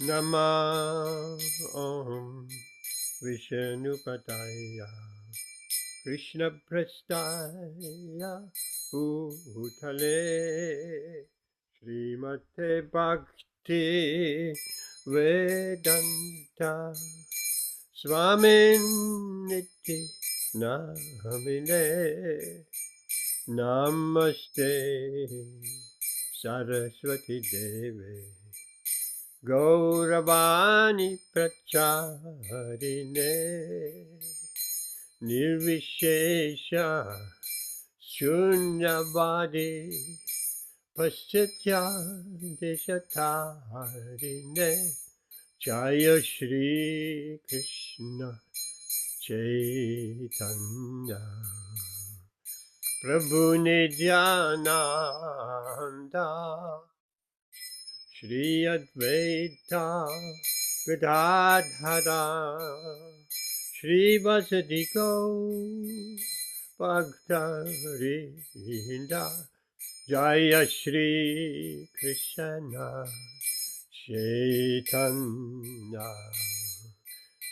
Nama Om Vishnupataya Krishna Prastaya Bhutale Srimate Bhakti Vedanta Swamin Niti Namine Namaste Saraswati Deve Gauravani Pracharine Nirvishesha Shunyavadi Paschatya Deshatarine Jaya Shri Krishna Chaitanya Prabhu Nityananda Shri Advaita Gadadhara Shri Vasadi Bhakta-vrinda Jaya Shri Krishna Chaitanya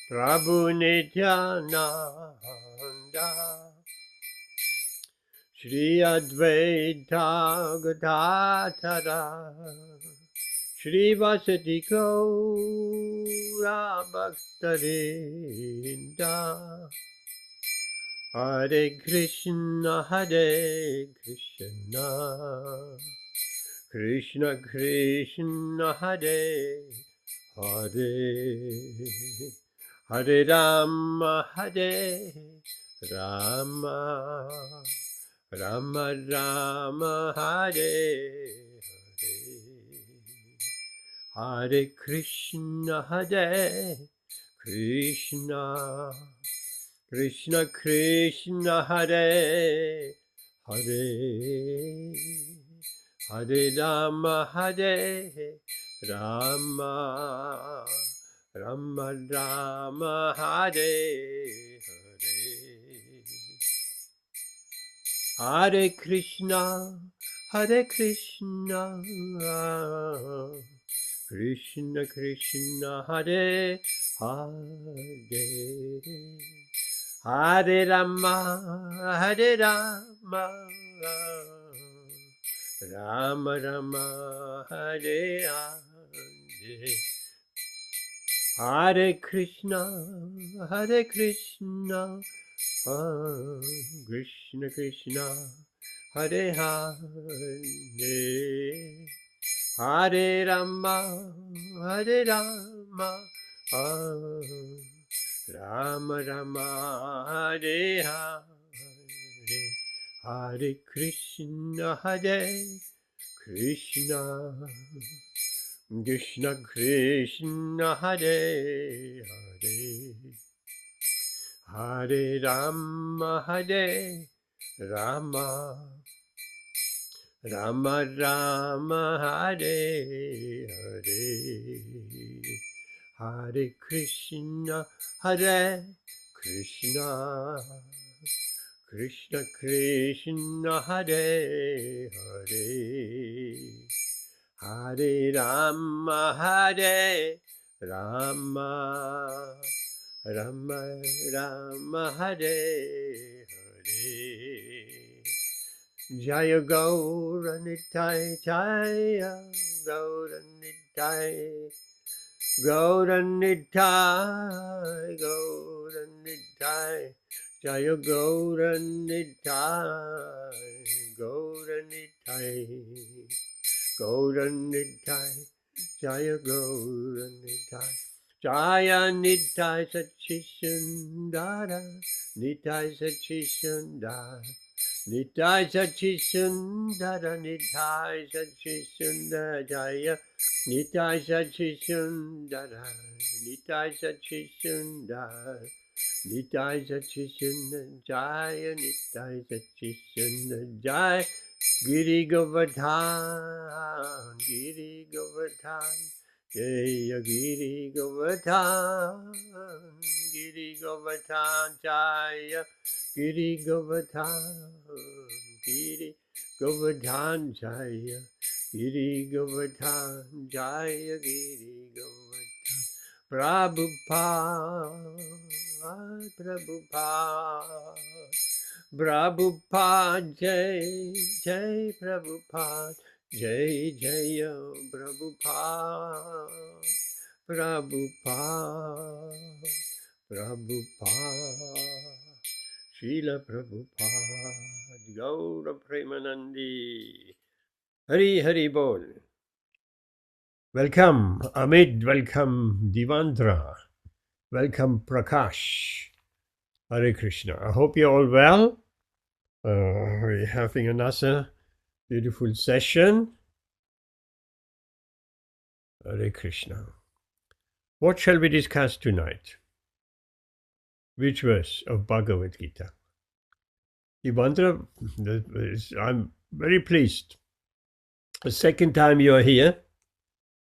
Prabhu Nityananda Shri Advaita Gadadhara Shri Vasadi Bhakta-vrinda Hare Krishna Krishna Krishna Hare Hare Hare Rama Rama Rama Rama Hare Hare Hare Krishna Krishna Krishna Krishna Hare Hare Hare Rama Rama Rama Rama Hare Hare Hare Krishna Krishna Krishna Hare Hare Hare Rama Rama Rama Hare Hare Hare Krishna Krishna Krishna Hare Hare Hare Rama Rama Rama Hare Hare Hare Krishna Krishna Krishna Krishna Hare Hare Hare Rama Rama Rama Rama Hare Hare Hare Krishna Krishna Krishna Krishna Hare Hare Hare Rama Rama Rama Rama Hare Hare Jaya Gaura Nitai Jaya Gaura Nitai Gaura Nitai Gaura Nitai Jaya Gaura Nitai Gaura Nitai Gaura Nitai Jaya Gaura Nitai Jaya Nitai Sachisundara Nitai Sachisundara Nitai Sachisundara Nitai Sachisundara Jaya Nitai Sachisundara Nitai Sachisundara Nitai Sachisundara Jaya Nitai Sachisundara Jaya Giri Govardhan Jaya Giri Govardhan Jaya Giri Govardhan Jaya Giri Govardhan, Jaya Giri Govardhan. Prabhupada, Prabhupada, Prabhupada, Jai, Jai Prabhupada, Jai Jaya Prabhupada, Prabhupada, Prabhupada, Srila Prabhupada, Gaura Premanandi, Hari Hari Bol. Welcome Amit, welcome Divandra, welcome Prakash. Hare Krishna. I hope you're all well. We're having another beautiful session. Hare Krishna. What shall we discuss tonight? Which verse of Bhagavad Gītā? Divandra, I'm very pleased. The second time you are here,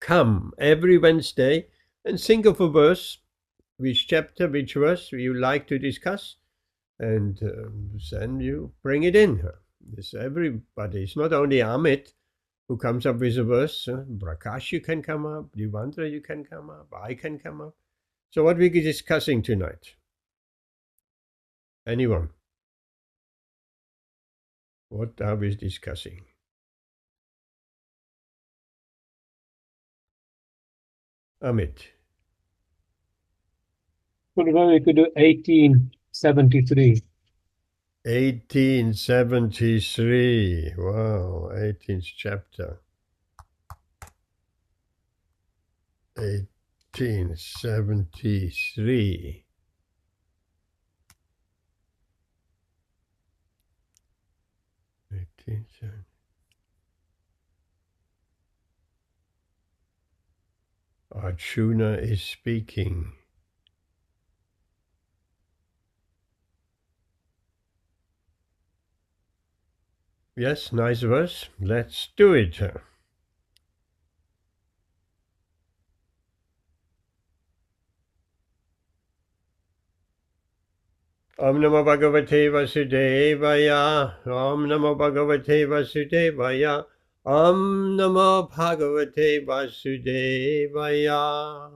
come every Wednesday and think of a verse, which chapter, which verse you like to discuss, and then you bring it in. It's everybody. It's not only Amit who comes up with a verse. Prakash, you can come up. Divandra, you can come up. I can come up. So what are we discussing tonight? Anyone? What are we discussing? Amit. We could do 1873. 1873. Wow, 18th chapter. 1873. Arjuna is speaking. Yes, nice verse. Let's do it. Om Namo Bhagavate Vasudevaya. Om Namo Bhagavate Vasudevaya. Om Namo Bhagavate Vasudevaya.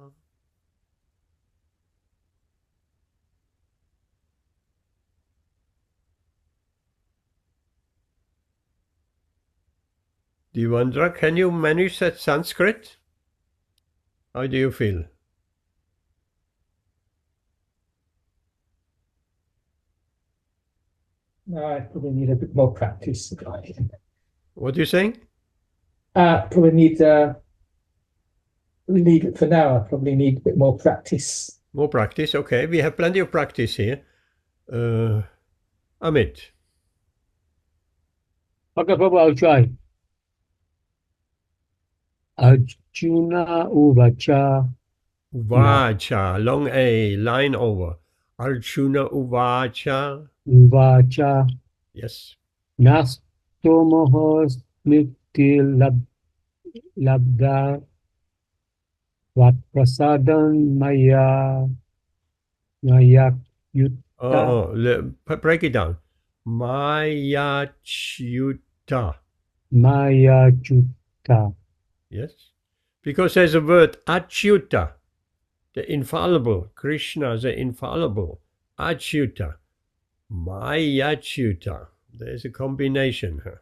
Divandra, can you manage that Sanskrit? How do you feel? I probably need a bit more practice. What are you saying? Probably need leave it for now. I probably need a bit more practice. More practice, okay. We have plenty of practice here. Amit. Okay, Prabhu, I'll try. Arjuna Uvacha. Uvacha, long A, line over. Arjuna Uvacha. Uvacha. Yes. Nastomohos Niti Labda Vatprasadan Maya Yutta. Break it down. Maya Chyuta. Maya Chutta. Yes. Because there's a word Achyuta, the infallible. Kṛṣṇa, the infallible. Achyuta. Maya Chyuta. There's a combination here.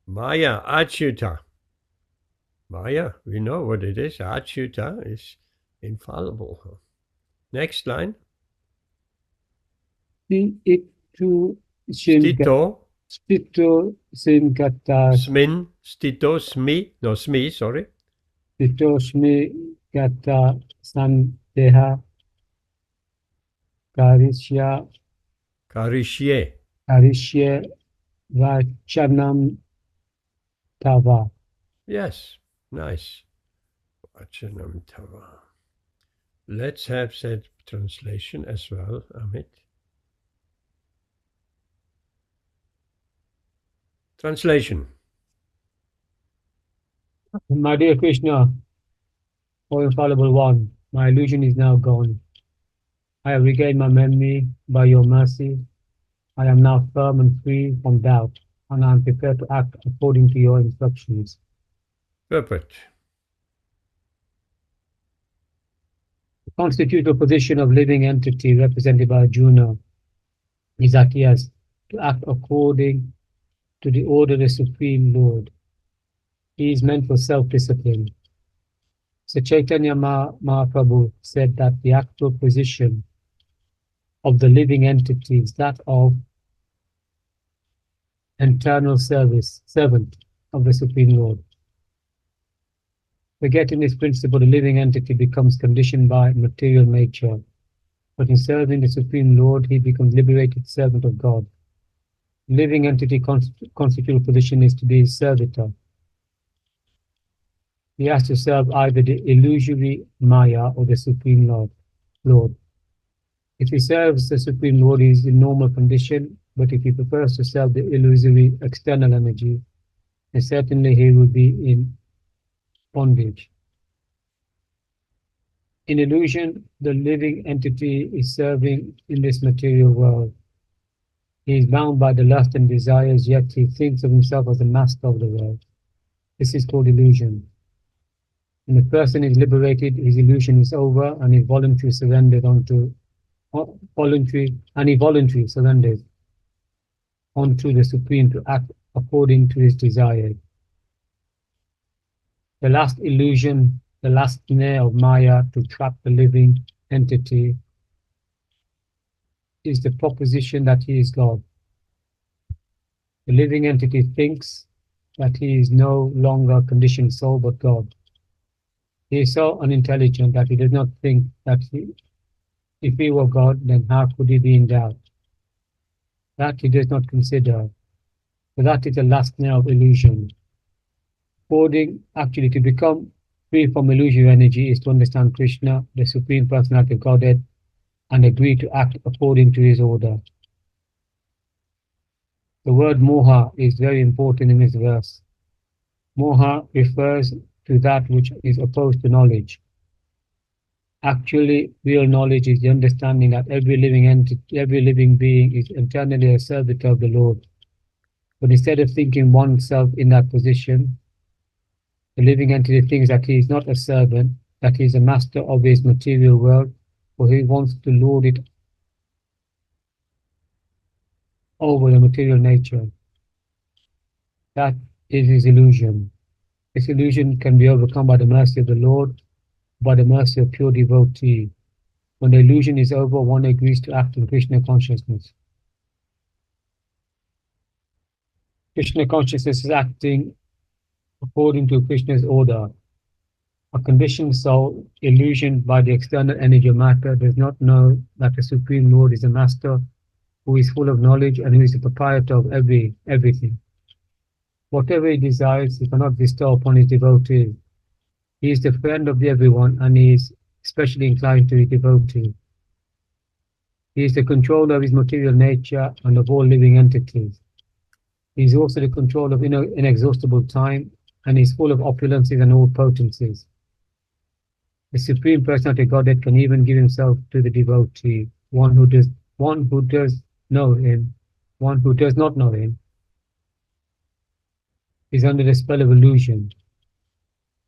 Maya Achyuta. Maya, we know what it is. Achyuta is infallible. Next line. Stito Singata. Smin. Stito Smi. No, Smi, sorry. Stito Smi Gata Sandeha Karishya. Karishye Vachanam Tava. Yes, nice. Vachanam Tava. Let's have that translation as well, Amit. Translation. My dear Krishna, O infallible one, my illusion is now gone. I have regained my memory by your mercy. I am now firm and free from doubt. and I am prepared to act according to your instructions. Purport. The constitutional position of living entity represented by Arjuna is that he has to act according to the order of the Supreme Lord. He is meant for self-discipline. So Chaitanya Mahaprabhu said that the actual position of the living entity is that of eternal servant of the Supreme Lord. Forgetting this principle, the living entity becomes conditioned by material nature, but in serving the Supreme Lord, he becomes liberated servant of God. The living entity constitutional position is to be servitor. He has to serve either the illusory Maya or the Supreme Lord. If he serves the Supreme Lord, he is in normal condition, but if he prefers to serve the illusory external energy, then certainly he will be in bondage. In illusion, the living entity is serving in this material world. He is bound by the lust and desires, yet he thinks of himself as the master of the world. This is called illusion. When the person is liberated, his illusion is over, and he voluntarily surrenders onto the Supreme to act according to his desire. The last illusion, the last snare of Maya to trap the living entity is the proposition that he is God. The living entity thinks that he is no longer a conditioned soul but God. He is so unintelligent that he does not think that if he were God, then how could he be in doubt? That he does not consider. So that is the last snare of illusion. Actually, to become free from illusory energy is to understand Kṛṣṇa, the Supreme Personality of Godhead, and agree to act according to his order. The word moha is very important in this verse. Moha refers to that which is opposed to knowledge. Actually, real knowledge is the understanding that every living entity, every living being is internally a servitor of the Lord. But instead of thinking oneself in that position, the living entity thinks that he is not a servant, that he is a master of his material world, for he wants to lord it over the material nature. That is his illusion. This illusion can be overcome by the mercy of the Lord, by the mercy of pure devotee. When the illusion is over, one agrees to act in Kṛṣṇa consciousness. Kṛṣṇa consciousness is acting according to Kṛṣṇa's order. A conditioned soul, illusioned by the external energy of matter, does not know that the Supreme Lord is a master who is full of knowledge and who is the proprietor of everything. Whatever he desires, he cannot bestow upon his devotees. He is the friend of everyone and he is especially inclined to his devotee. He is the controller of his material nature and of all living entities. He is also the controller of inexhaustible time and is full of opulences and all potencies. The Supreme Personality of Godhead can even give himself to the devotee, one who does know him, one who does not know him, is under the spell of illusion.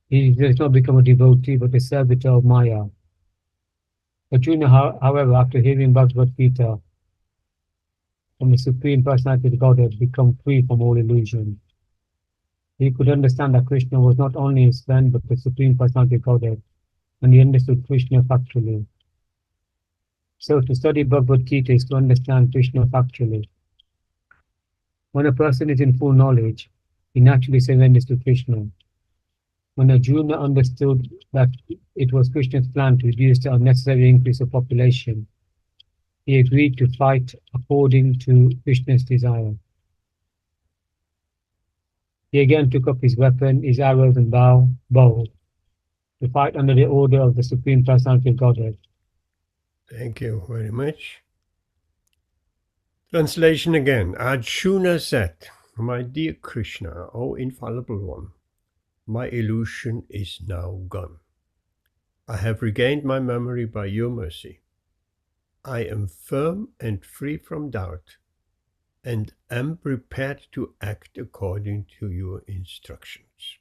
He does not become a devotee but a servitor of Maya. Arjuna, however, after hearing Bhagavad Gītā from the Supreme Personality of Godhead, become free from all illusion. He could understand that Kṛṣṇa was not only his friend but the Supreme Personality of Godhead, and he understood Kṛṣṇa factually. So to study Bhagavad Gītā is to understand Kṛṣṇa factually. When a person is in full knowledge, he naturally surrenders to Kṛṣṇa. When Arjuna understood that it was Kṛṣṇa's plan to reduce the unnecessary increase of population, he agreed to fight according to Kṛṣṇa's desire. He again took up his weapon, his arrows and bow, to fight under the order of the Supreme Personality of Godhead. Thank you very much. Translation again. Arjuna said, "My dear Kṛṣṇa, O infallible one, my illusion is now gone. I have regained my memory by your mercy. I am firm and free from doubt, and am prepared to act according to your instructions.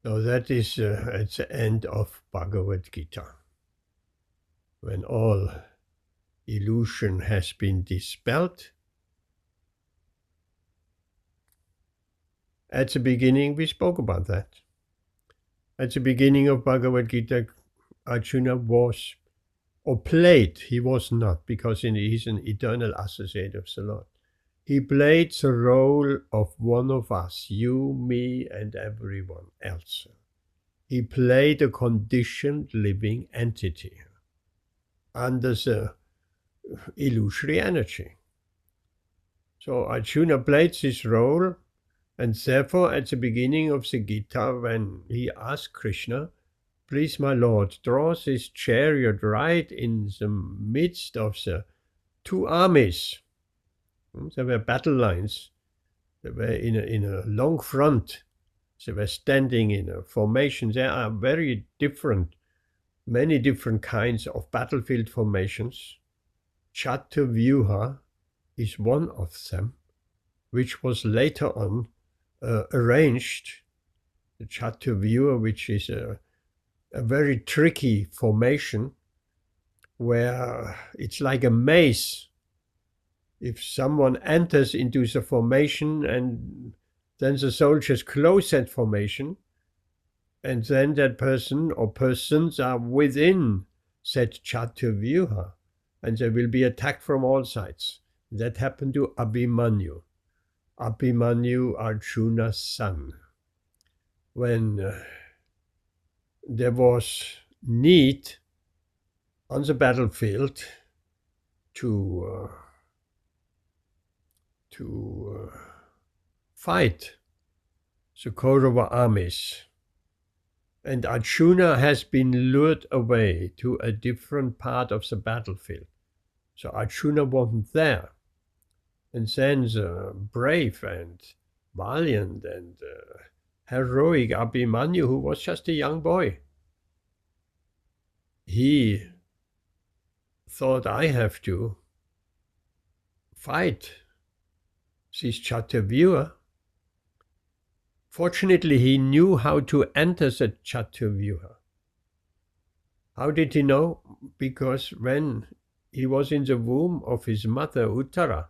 So that is at the end of Bhagavad Gītā. When all illusion has been dispelled, at the beginning we spoke about that. At the beginning of Bhagavad Gītā, Arjuna was, or played, he was not, because he is an eternal associate of the Lord. He played the role of one of us, you, me, and everyone else. He played a conditioned living entity under the illusory energy. So Arjuna played this role, and therefore at the beginning of the Gita, when he asked Kṛṣṇa, please my Lord, draw this chariot right in the midst of the two armies. There were battle lines. They were in a long front. They were standing in a formation. There are many different kinds of battlefield formations. Chaturavyuha is one of them, which was later on arranged. The Chaturavyuha, which is a very tricky formation, where it's like a maze. If someone enters into the formation and then the soldiers close that formation, and then that person or persons are within that Chaturavyuha, and they will be attacked from all sides. That happened to Abhimanyu, Arjuna's son. When there was need on the battlefield to fight the Kaurava armies, and Arjuna has been lured away to a different part of the battlefield. So Arjuna wasn't there. And then the brave and valiant and heroic Abhimanyu, who was just a young boy, he thought, I have to fight this Chaturavyuha. Fortunately, he knew how to enter the Chaturavyuha. How did he know? Because when he was in the womb of his mother Uttara,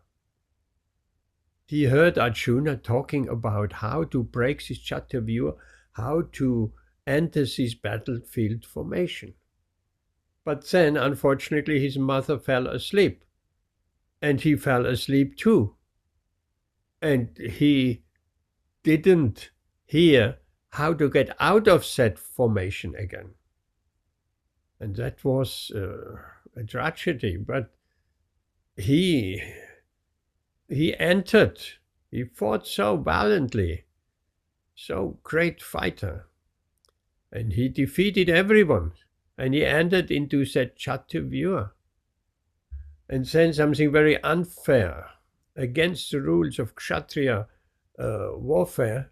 he heard Arjuna talking about how to break this Chaturavyuha, how to enter this battlefield formation. But then, unfortunately, his mother fell asleep, and he fell asleep too. And he didn't hear how to get out of that formation again. And that was a tragedy. But he entered, he fought so valiantly, so great fighter. And he defeated everyone. And he entered into that Chaturavyuha. And then something very unfair, against the rules of Kshatriya warfare,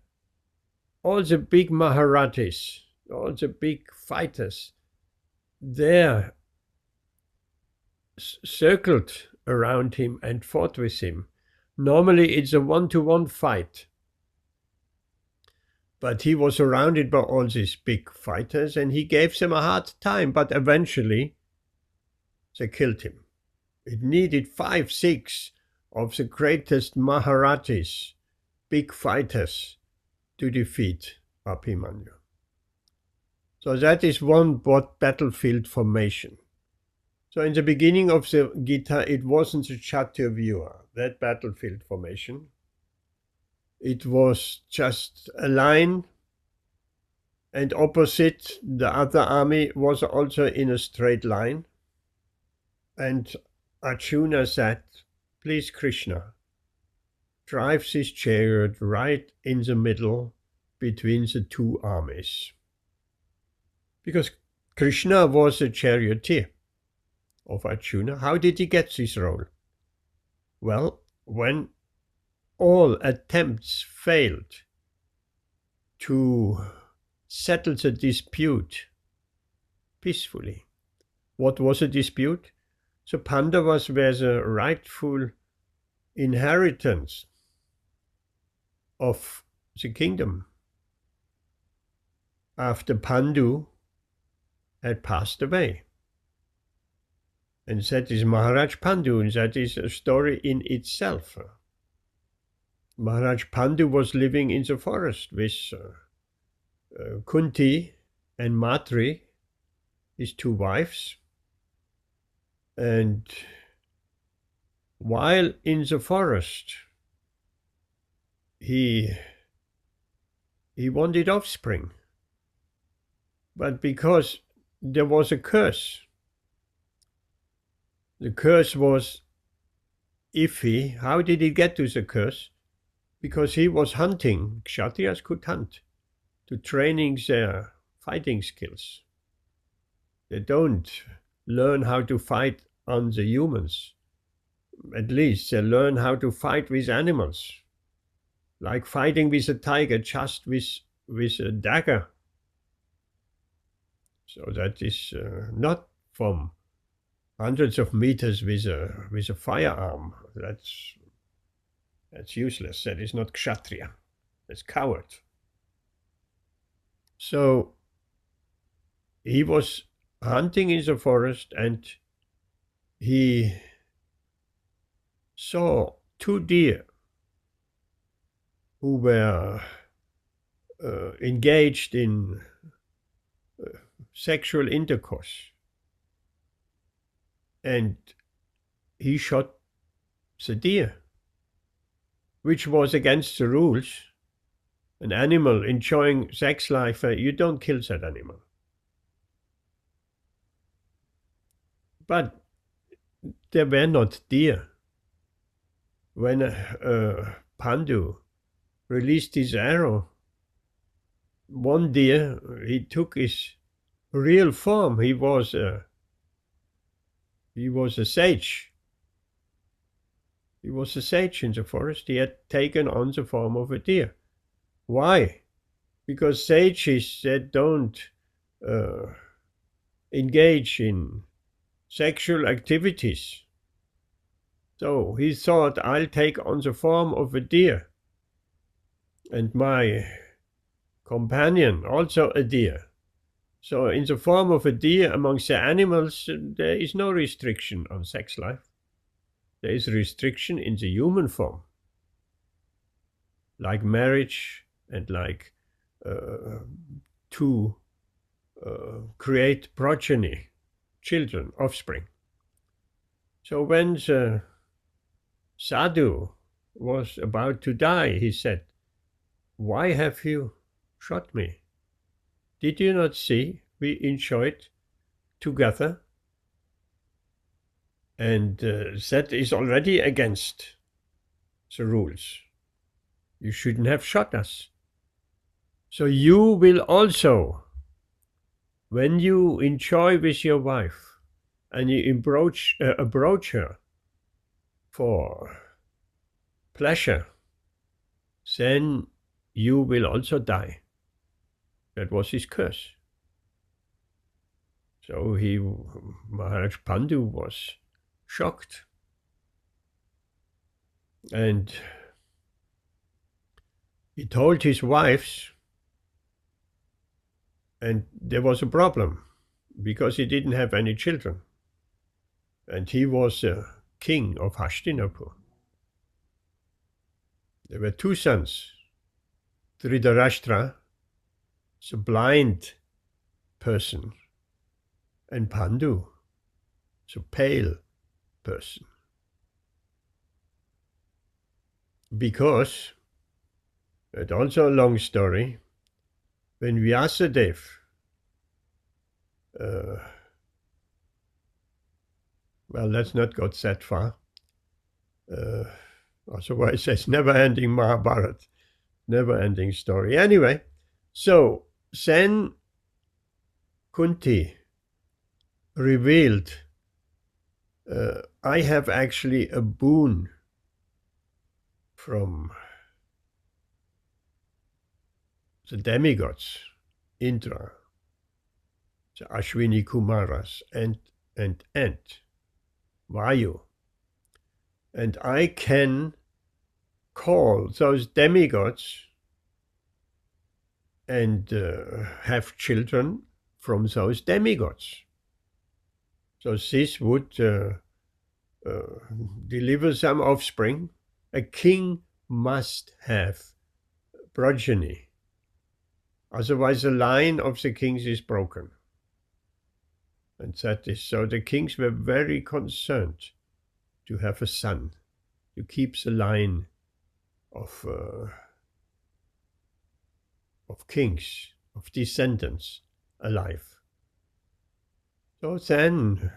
all the big Maharatis, all the big fighters, they circled around him and fought with him. Normally it's a one-to-one fight. But he was surrounded by all these big fighters and he gave them a hard time, but eventually they killed him. It needed 5, 6 of the greatest Maharatis, big fighters, to defeat Abhimanyu. So that is one battlefield formation. So in the beginning of the Gita, it wasn't the Chaturavyuha, that battlefield formation. It was just a line, and opposite the other army was also in a straight line. And Arjuna said, please Kṛṣṇa, drive this chariot right in the middle between the two armies. Because Kṛṣṇa was a charioteer of Arjuna. How did he get this role? Well, when all attempts failed to settle the dispute peacefully. What was a dispute? The Pandavas were the rightful inheritance of the kingdom after Pandu had passed away. And that is Maharaj Pandu, and that is a story in itself. Maharaj Pandu was living in the forest with Kunti and Matri, his two wives. And while in the forest, he wanted offspring. But because there was a curse, the curse was iffy. How did he get to the curse? Because he was hunting. Kshatriyas could hunt to training their fighting skills. They don't learn how to fight on the humans. At least they learn how to fight with animals. Like fighting with a tiger, just with a dagger. So that is not from hundreds of meters with a firearm. That's useless. That is not kshatriya. That's coward. So he was hunting in the forest and he saw two deer who were engaged in sexual intercourse. And he shot the deer, which was against the rules. An animal enjoying sex life, you don't kill that animal. But there were not deer. When Pandu released his arrow, one deer, he took his real form. He was a sage. He was a sage in the forest. He had taken on the form of a deer. Why? Because sages that don't engage in sexual activities. So he thought, I'll take on the form of a deer. And my companion, also a deer. So in the form of a deer amongst the animals, there is no restriction on sex life. There is a restriction in the human form. Like marriage and like to create progeny, children, offspring. So when the sadhu was about to die, he said, why have you shot me? Did you not see we enjoyed together? And that is already against the rules. You shouldn't have shot us. So you will also, when you enjoy with your wife and you approach her for pleasure, then you will also die. That was his curse. So Maharaj Pandu was shocked. And he told his wives, and there was a problem because he didn't have any children. And he was a king of Hastinapur. There were two sons, Dhritarashtra, the blind person, and Pandu, the pale person. Because, it's also a long story, when Vyasadeva well, let's not go that far. Otherwise, it's never-ending Mahabharata, never-ending story. Anyway, so then Kunti revealed, I have actually a boon from the demigods, Indra, the Ashwini Kumaras, and Vayu. And I can call those demigods and have children from those demigods. So this would deliver some offspring. A king must have progeny. Otherwise, the line of the kings is broken. And that is so. The kings were very concerned to have a son, to keep the line of kings, of descendants alive. So then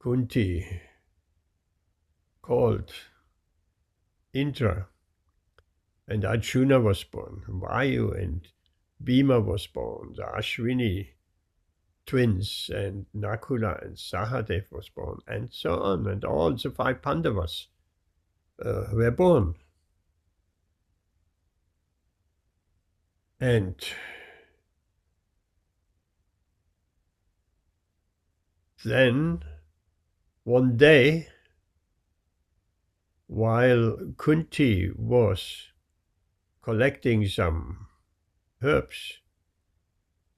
Kunti called Indra, and Arjuna was born. Vayu and Bhima was born. The Ashwini twins, and Nakula and Sahadev was born, and so on. And all the 5 Pandavas were born. And then one day, while Kunti was collecting some herbs,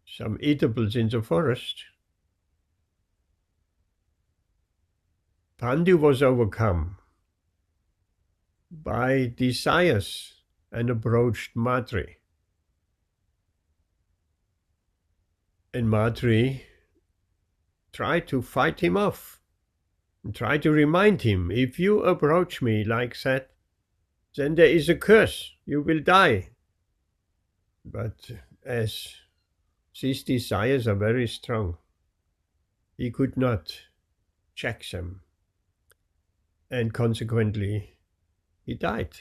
some eatables in the forest, Pandu was overcome by desires and approached Madri. And Madri tried to fight him off and tried to remind him, if you approach me like that, then there is a curse, you will die. But as these desires are very strong, he could not check them, and consequently he died.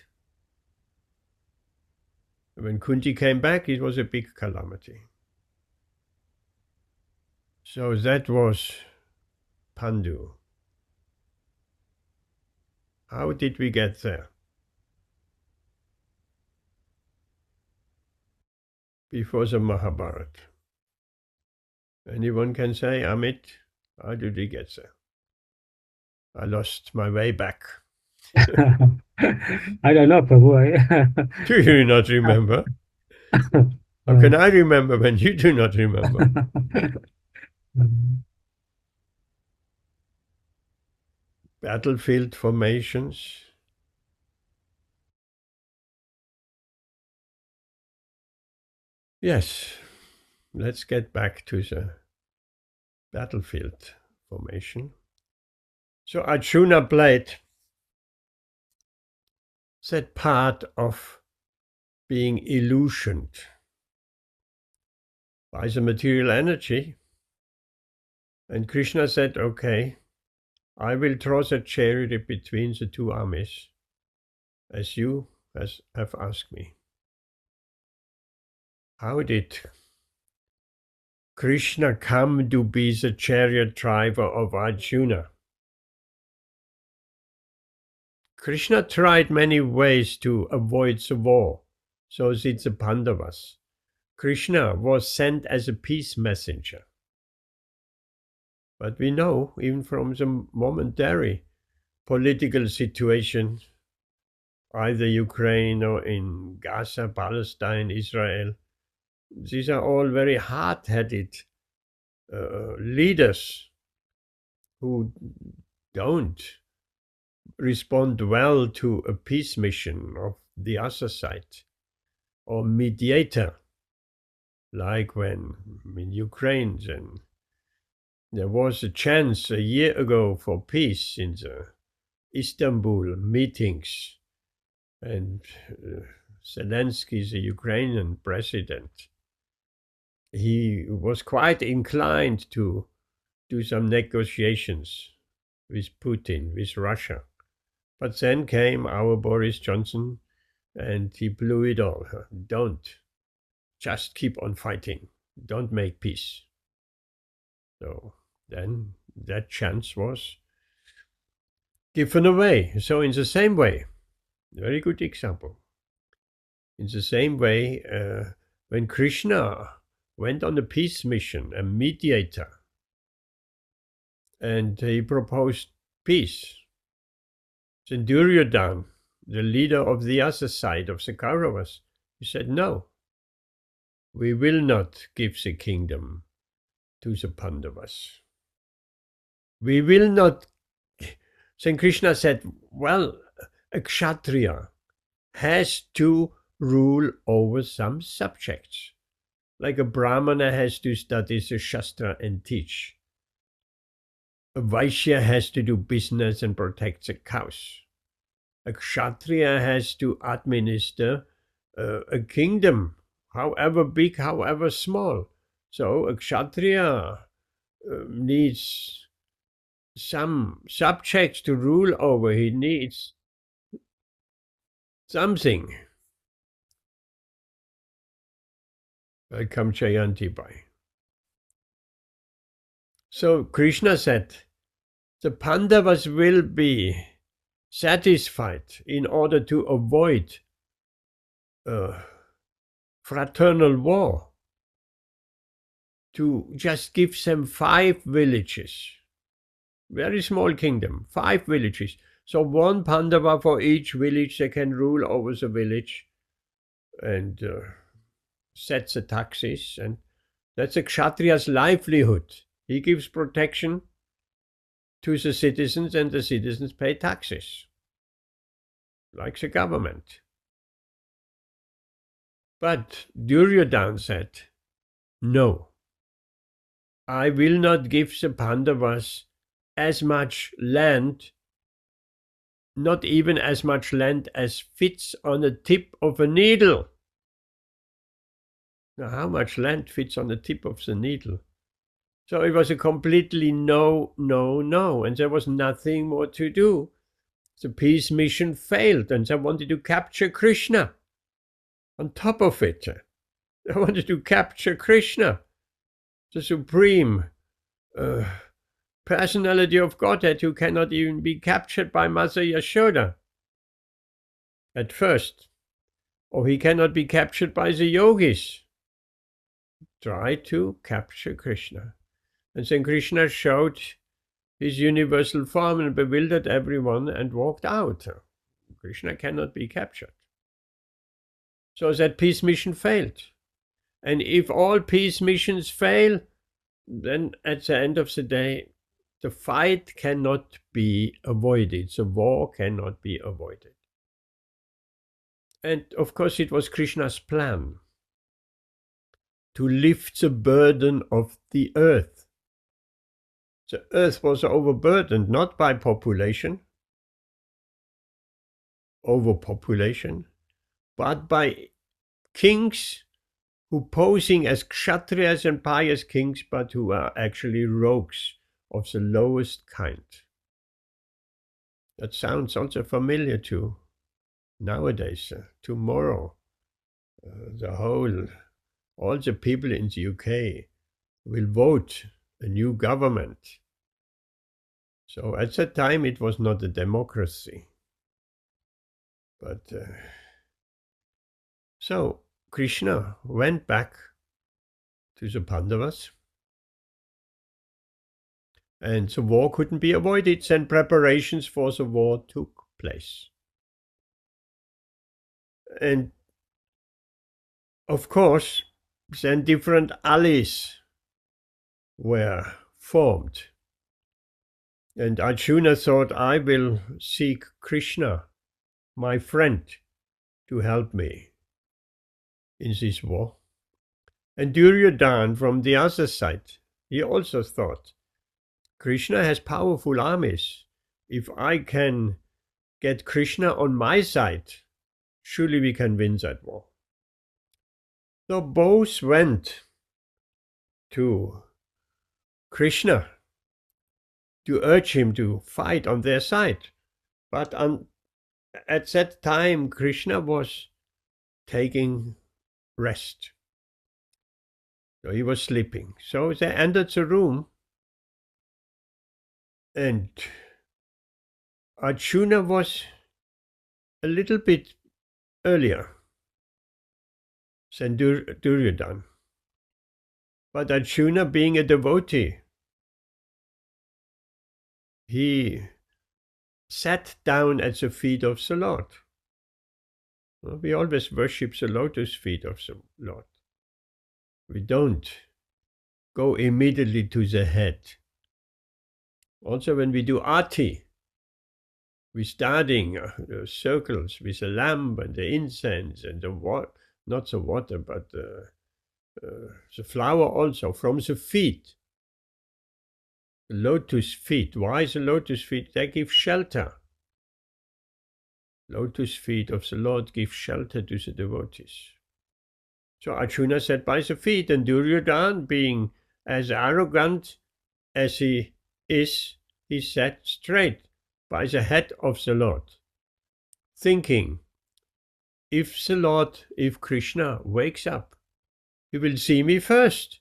When Kunti came back, it was a big calamity. So that was Pandu. How did we get there? Before the Mahabharata. Anyone can say, Amit, how did we get there? I lost my way back. I don't know, Prabhu. Do you not remember? How can I remember when you do not remember? Battlefield formations. Yes, let's get back to the battlefield formation. So Arjuna played that part of being illusioned by the material energy. And Kṛṣṇa said, okay, I will draw the chariot between the 2 armies, as you have asked me. How did Kṛṣṇa come to be the chariot driver of Arjuna? Kṛṣṇa tried many ways to avoid the war, so did the Pandavas. Kṛṣṇa was sent as a peace messenger. But we know, even from the momentary political situation, either Ukraine or in Gaza, Palestine, Israel, these are all very hard-headed leaders who don't respond well to a peace mission of the other side or mediator, like when in Ukraine, then there was a chance a year ago for peace in the Istanbul meetings, and Zelensky, the Ukrainian president, he was quite inclined to do some negotiations with Putin, with Russia. But then came our Boris Johnson and he blew it all. Don't. Just keep on fighting. Don't make peace. So then that chance was given away. So in the same way, very good example. In the same way, when Kṛṣṇa went on a peace mission, a mediator, and he proposed peace, Then Duryodhana, the leader of the other side of the Kauravas, he said, no, we will not give the kingdom to the Pandavas. We will not. Then Krishna said, well, a Kshatriya has to rule over some subjects. Like a Brahmana has to study the Shastra and teach. A Vaishya has to do business and protect the cows. A Kshatriya has to administer a kingdom, however big, however small. So a Kshatriya needs some subjects to rule over. He needs something. Welcome, Jayanti Bhai. So Krishna said, the Pandavas will be satisfied in order to avoid fraternal war, to just give them 5 villages. Very small kingdom, 5 villages. So 1 Pandava for each village. They can rule over the village and set the taxes. And that's a Kshatriya's livelihood. He gives protection to the citizens, and the citizens pay taxes, like the government. But Duryodhana said, no, I will not give the Pandavas as much land, not even as much land as fits on the tip of a needle. Now, how much land fits on the tip of the needle? So it was a completely no, no, no, and there was nothing more to do. The peace mission failed, and they wanted to capture Kṛṣṇa. On top of it, they wanted to capture Kṛṣṇa, the supreme personality of Godhead, who cannot even be captured by Mother Yashoda at first, or he cannot be captured by the yogis. Try to capture Kṛṣṇa. And then Krishna showed his universal form and bewildered everyone and walked out. Krishna cannot be captured. So that peace mission failed. And if all peace missions fail, then at the end of the day, the fight cannot be avoided. The war cannot be avoided. And of course, it was Krishna's plan to lift the burden of the earth. The earth was overburdened not by overpopulation, but by kings who posing as Kshatriyas and pious kings, but who are actually rogues of the lowest kind. That sounds also familiar to nowadays. Tomorrow, all the people in the UK will vote a new government. So at that time it was not a democracy. But so Krishna went back to the Pandavas, and the war couldn't be avoided. Then preparations for the war took place. And of course, then different allies were formed. And Arjuna thought, I will seek Kṛṣṇa, my friend, to help me in this war. And Duryodhana from the other side, he also thought, Kṛṣṇa has powerful armies. If I can get Kṛṣṇa on my side, surely we can win that war. So both went to Kṛṣṇa to urge him to fight on their side. But at that time, Kṛṣṇa was taking rest. So he was sleeping. So they entered the room, and Arjuna was a little bit earlier than Duryodhana. But Arjuna, being a devotee, he sat down at the feet of the Lord. We always worship the lotus feet of the Lord. We don't go immediately to the head. Also, when we do arti, we're starting circles with the lamp and the incense and the water, not the water, but the flower also, from the feet. The lotus feet. Why the lotus feet? They give shelter. Lotus feet of the Lord give shelter to the devotees. So Arjuna sat by the feet, and Duryodhana, being as arrogant as he is, he sat straight by the head of the Lord, thinking, if Kṛṣṇa wakes up, he will see me first,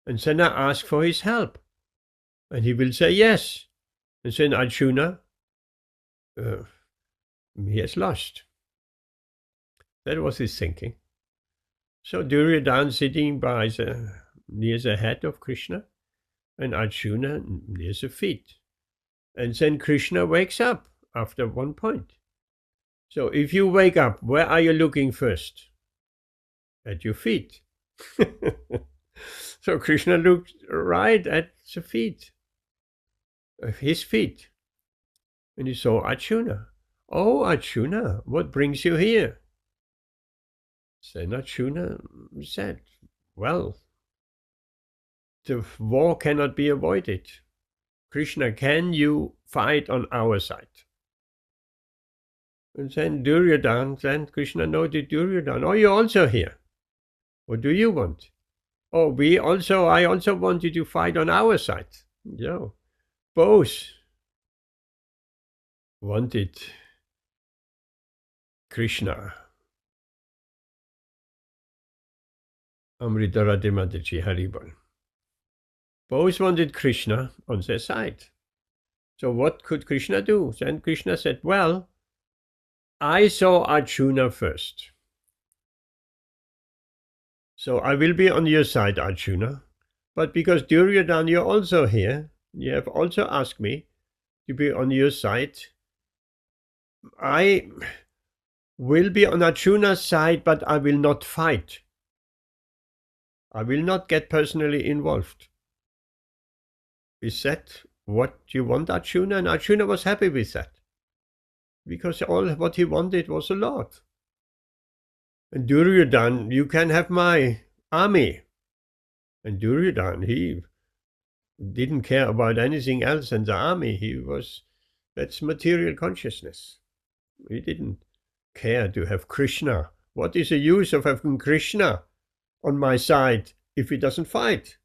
and then I ask for his help, and he will say yes. And then Arjuna, he has lost. That was his thinking. So Duryodhana sitting near the head of Kṛṣṇa, and Arjuna near the feet. And then Kṛṣṇa wakes up after one point. So if you wake up, where are you looking first? At your feet. So Kṛṣṇa looked right at the feet, his feet. And he saw Arjuna. Oh, Arjuna, what brings you here? Then Arjuna said, well, the war cannot be avoided. Kṛṣṇa, can you fight on our side? And then Kṛṣṇa noted Duryodhana, oh, you're also here. What do you want? Oh, I also want you to fight on our side. Yeah, both wanted Kṛṣṇa. Amrita Radhe Mataji Haribol. Both wanted Kṛṣṇa on their side. So what could Kṛṣṇa do? Then Kṛṣṇa said, well, I saw Arjuna first. So I will be on your side, Arjuna. But because Duryodhana, you're also here, you have also asked me to be on your side, I will be on Arjuna's side, but I will not fight. I will not get personally involved. Is that what you want, Arjuna? And Arjuna was happy with that, because all what he wanted was a Lord. And Duryodhana, you can have my army. And Duryodhana, he didn't care about anything else than the army. That's material consciousness. He didn't care to have Kṛṣṇa. What is the use of having Kṛṣṇa on my side if he doesn't fight?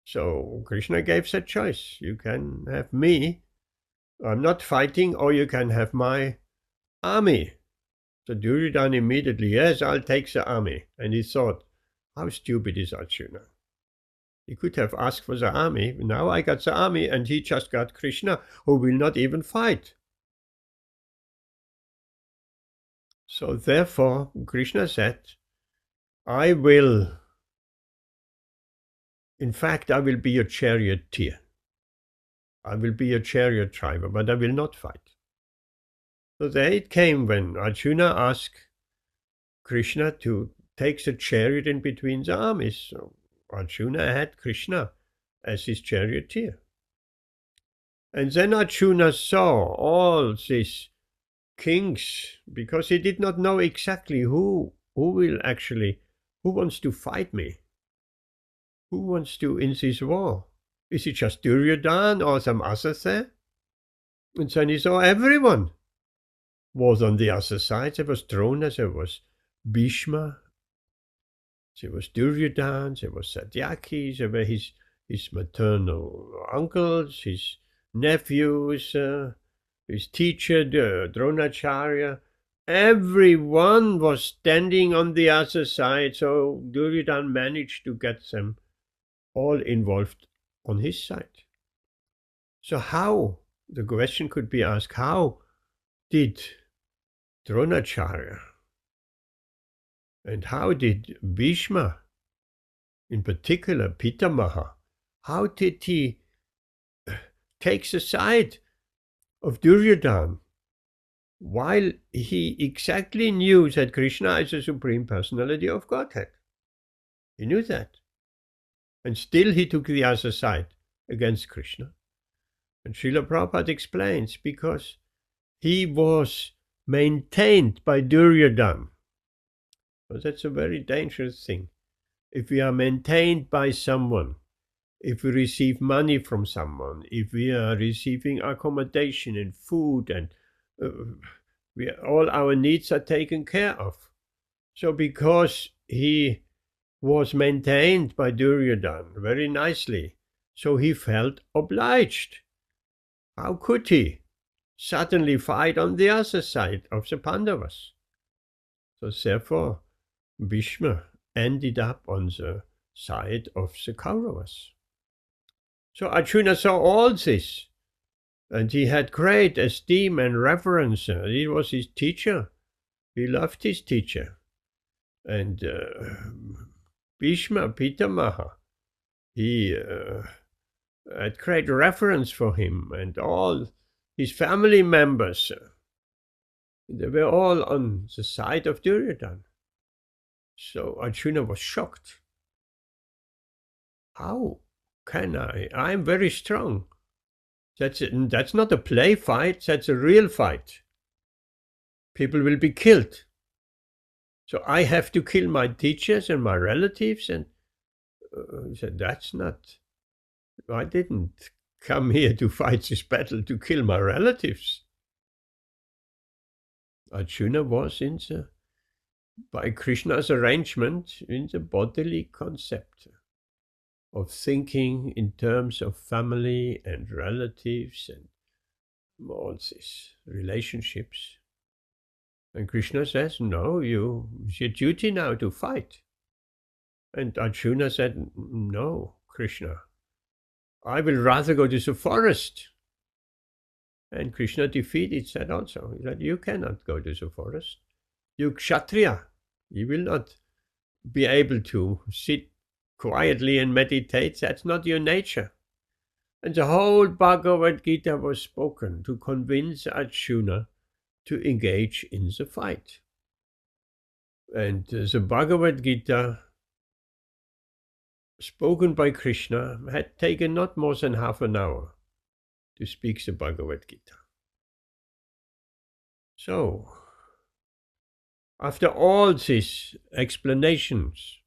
So Kṛṣṇa gave that choice. You can have me, I'm not fighting, or you can have my army. So Duryodhana immediately, yes, I'll take the army. And he thought, how stupid is Arjuna? He could have asked for the army. Now I got the army, and he just got Kṛṣṇa, who will not even fight. So therefore, Kṛṣṇa said, I will be your charioteer. I will be your chariot driver, but I will not fight. So there it came when Arjuna asked Kṛṣṇa to take the chariot in between the armies. So Arjuna had Kṛṣṇa as his charioteer. And then Arjuna saw all these kings, because he did not know exactly who wants to fight me. Who wants to in this war? Is it just Duryodhana or some others there? And then he saw everyone was on the other side. There was Drona, there was Bhishma, there was Duryodhana, there was Satyaki, there were his maternal uncles, his nephews, his teacher, Dronacharya. Everyone was standing on the other side, so Duryodhana managed to get them all involved on his side. So how, the question could be asked, how did Dronacharya and how did Bhishma, in particular Pitamaha, how did he take the side of Duryodhana, while he exactly knew that Kṛṣṇa is the Supreme Personality of Godhead. He knew that. And still he took the other side against Kṛṣṇa. And Srila Prabhupada explains, because he was maintained by Duryodhana. So that's a very dangerous thing. If we are maintained by someone, if we receive money from someone, if we are receiving accommodation and food, and all our needs are taken care of. So because he was maintained by Duryodhana very nicely, so he felt obliged. How could he suddenly fight on the other side of the Pandavas? So therefore, Bhishma ended up on the side of the Kauravas. So Arjuna saw all this, and he had great esteem and reverence. He was his teacher. He loved his teacher. And Bhishma, Pitamaha, he had great reverence for him, and all his family members, they were all on the side of Duryodhana. So Arjuna was shocked. How can I? I'm very strong. That's not a play fight, that's a real fight. People will be killed. So I have to kill my teachers and my relatives? And he said, that's not, I didn't come here to fight this battle to kill my relatives. Arjuna was by Krishna's arrangement, in the bodily concept of thinking in terms of family and relatives and all these relationships. And Krishna says, no, it's your duty now to fight. And Arjuna said, no, Krishna, I will rather go to the forest. And Krishna defeated that also. He said, you cannot go to the forest. You Kshatriya, you will not be able to sit quietly and meditate. That's not your nature. And the whole Bhagavad Gītā was spoken to convince Arjuna to engage in the fight. And the Bhagavad Gītā, spoken by Krishna, had taken not more than half an hour to speak the Bhagavad Gītā. So, after all these explanations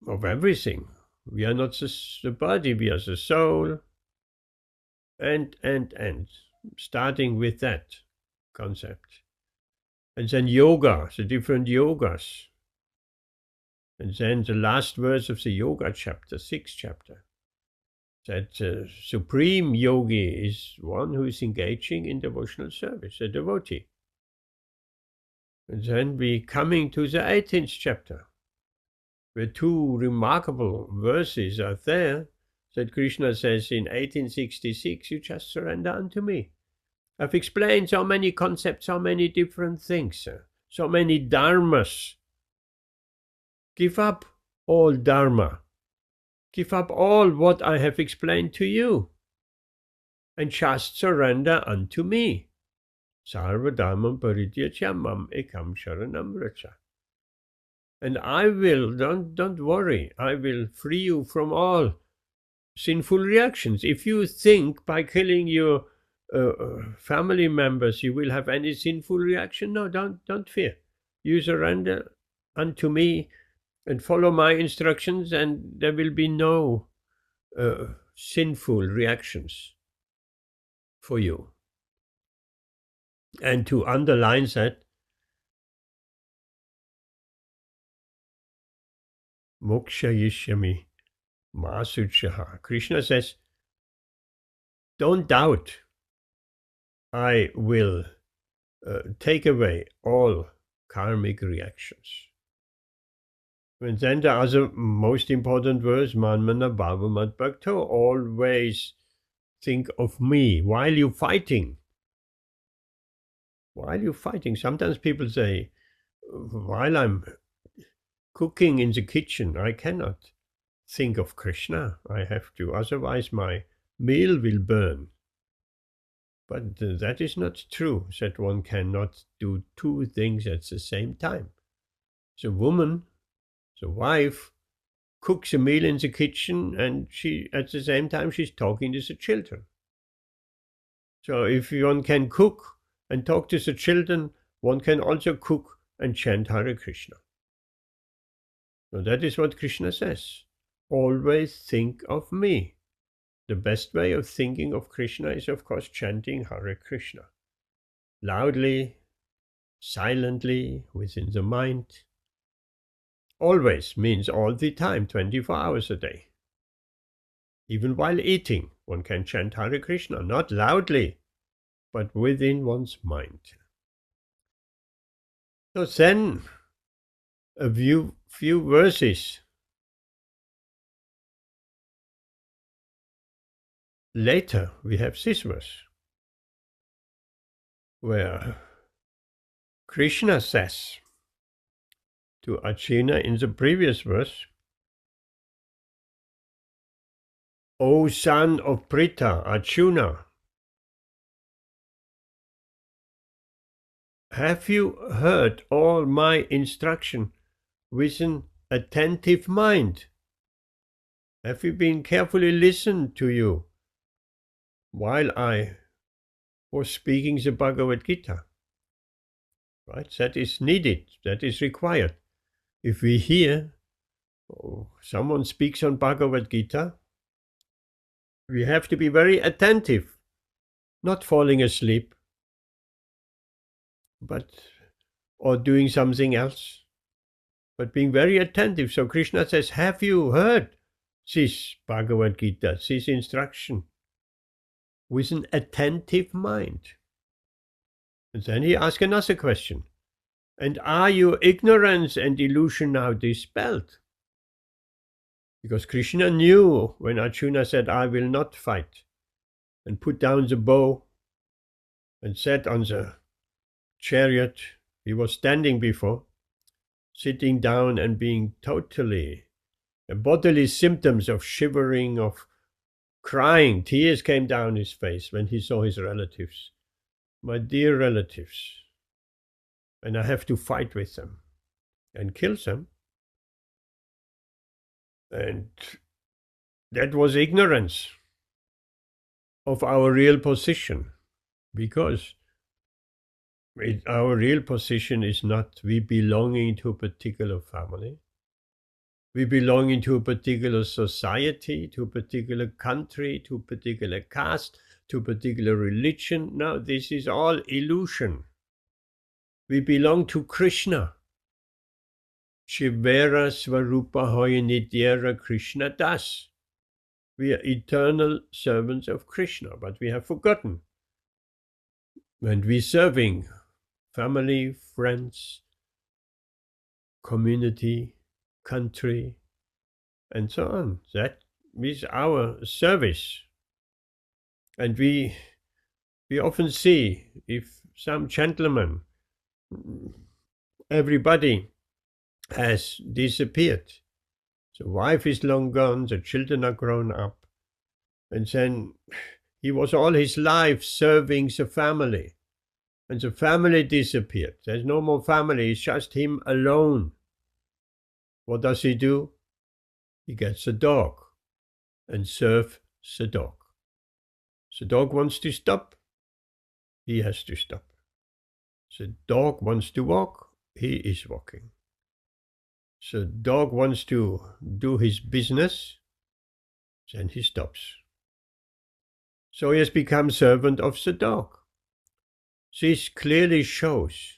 of everything, we are not the body, we are the soul, and, starting with that concept. And then yoga, the different yogas. And then the last verse of the yoga chapter, 6th chapter, that supreme yogi is one who is engaging in devotional service, a devotee. And then we coming to the 18th chapter, where two remarkable verses are there, that Krishna says in 1866, you just surrender unto me. I've explained so many concepts, so many different things, so many dharmas. Give up all dharma. Give up all what I have explained to you, and just surrender unto me. Sarva dharmam parityajya mam ekam sharanam vraja. And I will, don't worry, I will free you from all sinful reactions. If you think by killing your family members you will have any sinful reaction, no, don't fear. You surrender unto me and follow my instructions, and there will be no sinful reactions for you. And to underline that, mokshayishyami masuchaha. Krishna says, don't doubt. I will take away all karmic reactions. And then the other most important verse, manmana bhava mad bhakto, always think of me while you're fighting. While you're fighting. Sometimes people say, while I'm cooking in the kitchen, I cannot think of Krishna. I have to, otherwise my meal will burn. But that is not true, that one cannot do two things at the same time. The woman, the wife, cooks a meal in the kitchen, and she, at the same time, she's talking to the children. So if one can cook and talk to the children, one can also cook and chant Hare Krishna. So that is what Krishna says. Always think of me. The best way of thinking of Krishna is, of course, chanting Hare Krishna. Loudly, silently, within the mind. Always means all the time, 24 hours a day. Even while eating, one can chant Hare Krishna, not loudly, but within one's mind. So then, a few verses later, we have this verse, where Krishna says to Arjuna in the previous verse, O son of Pritha, Arjuna, have you heard all my instruction with an attentive mind? Have you been carefully listened to you while I was speaking the Bhagavad Gītā? Right? That is needed, that is required. If we hear someone speaks on Bhagavad Gītā, we have to be very attentive, not falling asleep, or doing something else, but being very attentive. So Krishna says, have you heard this Bhagavad Gītā, this instruction, with an attentive mind? And then he asks another question. And are your ignorance and illusion now dispelled? Because Krishna knew when Arjuna said, I will not fight, and put down the bow and sat on the chariot he was standing before, sitting down and being totally bodily symptoms of shivering, of crying. Tears came down his face when he saw his relatives. My dear relatives, and I have to fight with them and kill them. And that was ignorance of our real position, because our real position is not we belonging to a particular family, we belonging to a particular society, to a particular country, to a particular caste, to a particular religion. No, this is all illusion. We belong to Krishna. Shivera Svarupa Hoya Nityara Krishna Das. We are eternal servants of Krishna, but we have forgotten. And we serving family, friends, community, country, and so on. That is our service. And we often see if some gentleman, everybody has disappeared. The wife is long gone, the children are grown up, and then he was all his life serving the family, and the family disappeared. There's no more family, it's just him alone. What does he do? He gets a dog and serves the dog. The dog wants to stop, he has to stop. The dog wants to walk, he is walking. The dog wants to do his business, then he stops. So he has become servant of the dog. This clearly shows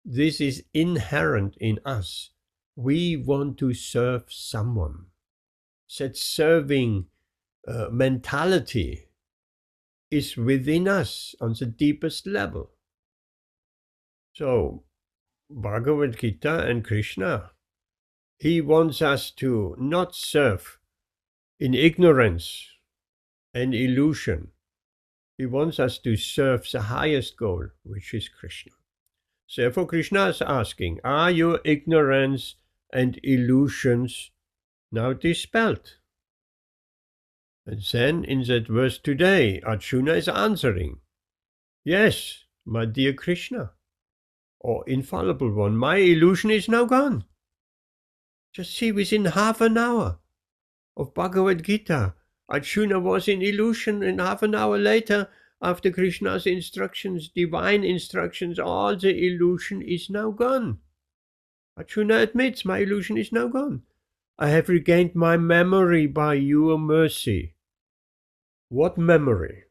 this is inherent in us. We want to serve someone. That serving mentality is within us on the deepest level. So Bhagavad Gītā and Krishna, he wants us to not serve in ignorance and illusion. He wants us to serve the highest goal, which is Krishna. Therefore, Krishna is asking, are your ignorance and illusions now dispelled? And then in that verse today, Arjuna is answering, Yes, my dear Kṛṣṇa, or infallible one, my illusion is now gone. Just see, within half an hour of Bhagavad Gītā, Arjuna was in illusion, and half an hour later, after Krishna's instructions, divine instructions, all the illusion is now gone. Arjuna admits, my illusion is now gone. I have regained my memory by your mercy. What memory?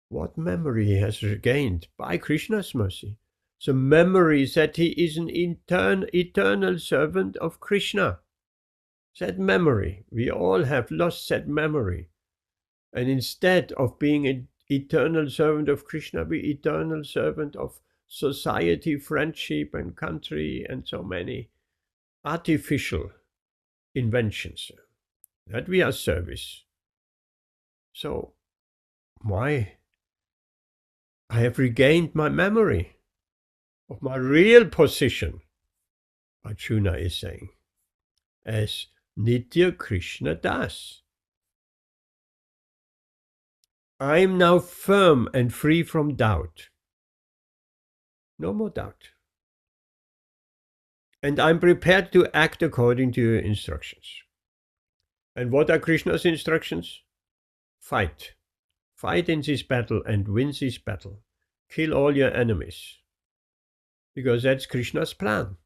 What memory he has regained? By Krishna's mercy. The memory that he is an eternal servant of Kṛṣṇa. That memory, we all have lost that memory. And instead of being an eternal servant of Kṛṣṇa, we eternal servant of society, friendship, and country, and so many artificial inventions that we are service. So why? I have regained my memory of my real position, Arjuna is saying, as Nitya Kṛṣṇa Das. I am now firm and free from doubt. No more doubt. And I'm prepared to act according to your instructions. And what are Krishna's instructions? Fight. Fight in this battle and win this battle. Kill all your enemies. Because that's Krishna's plan.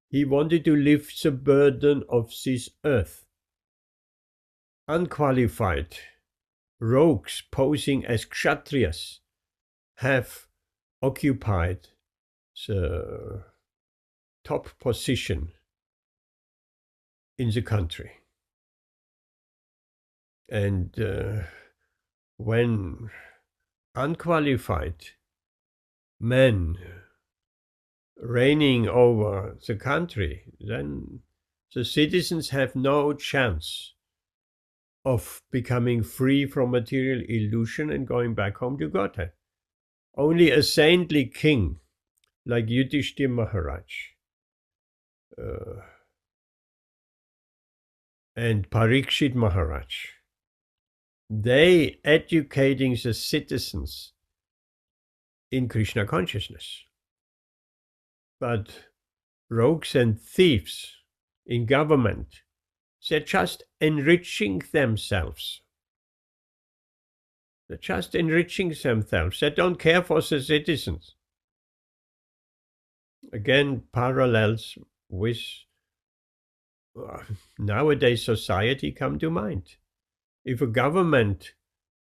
He wanted to lift the burden of this earth. Unqualified rogues posing as Kshatriyas have occupied the top position in the country. And when unqualified men reigning over the country, then the citizens have no chance of becoming free from material illusion and going back home to Godhead. Only a saintly king like Yudhishthira Maharaj and Parikshit Maharaj, they educating the citizens in Krishna consciousness. But rogues and thieves in government, they're just enriching themselves. They're just enriching themselves. They don't care for the citizens. Again, parallels with nowadays society come to mind. If a government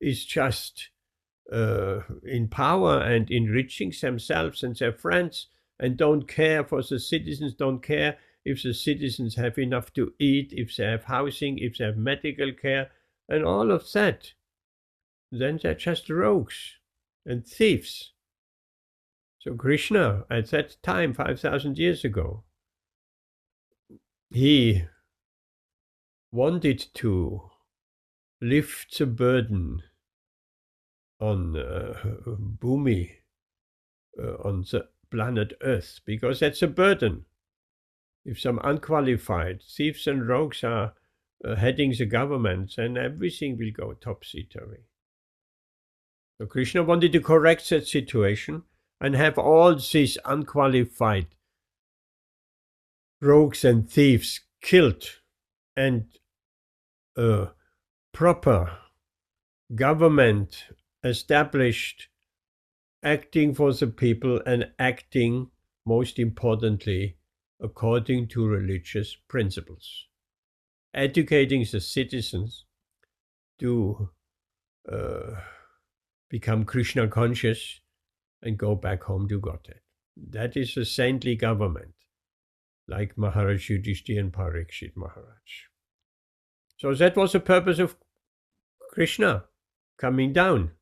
is just in power and enriching themselves and their friends and don't care for the citizens, don't care if the citizens have enough to eat, if they have housing, if they have medical care, and all of that, then they're just rogues and thieves. So Kṛṣṇa, at that time, 5,000 years ago, he wanted to lift the burden on Bhumi, on the planet Earth, because that's a burden. If some unqualified thieves and rogues are heading the government, then everything will go topsy-turvy. So Kṛṣṇa wanted to correct that situation and have all these unqualified rogues and thieves killed, and proper government established, acting for the people and acting, most importantly, according to religious principles. Educating the citizens to become Krishna conscious and go back home to Godhead. That is a saintly government, like Maharaj Yudhishthira and Parikshit Maharaj. So that was the purpose of Kṛṣṇa coming down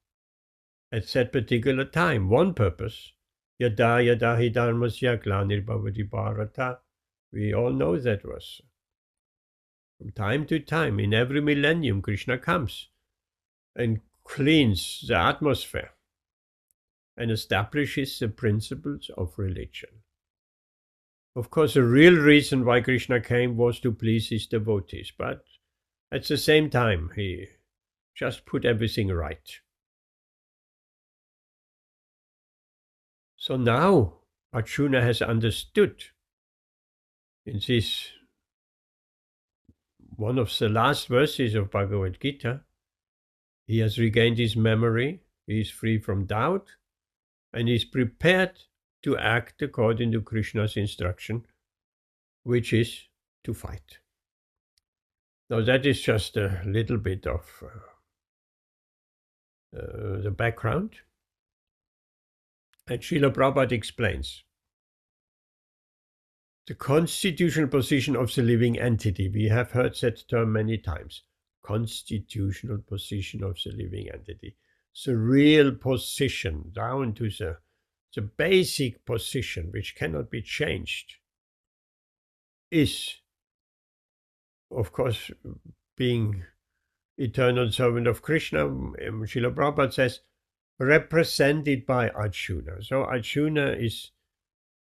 at that particular time. One purpose, yada yada hi dharmasya glanir bhavati bharata. We all know that verse. From time to time, in every millennium, Kṛṣṇa comes and cleans the atmosphere and establishes the principles of religion. Of course, the real reason why Kṛṣṇa came was to please his devotees, but at the same time, he just put everything right. So now Arjuna has understood in this one of the last verses of Bhagavad Gītā. He has regained his memory, he is free from doubt, and is prepared to act according to Krishna's instruction, which is to fight. Now that is just a little bit of the background. And Srila Prabhupada explains the constitutional position of the living entity. We have heard that term many times. Constitutional position of the living entity. The real position, down to the basic position, which cannot be changed, is, of course, being eternal servant of Krishna. Srila Prabhupada says, represented by Arjuna. So Arjuna is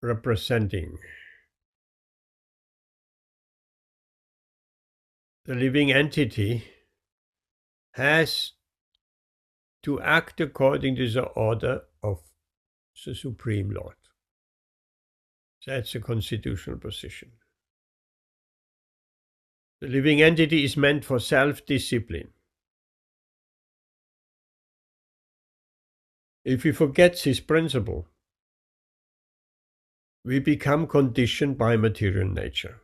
representing the living entity, has to act according to the order of the Supreme Lord. That's a constitutional position. The living entity is meant for self-discipline. If we forget this principle, we become conditioned by material nature.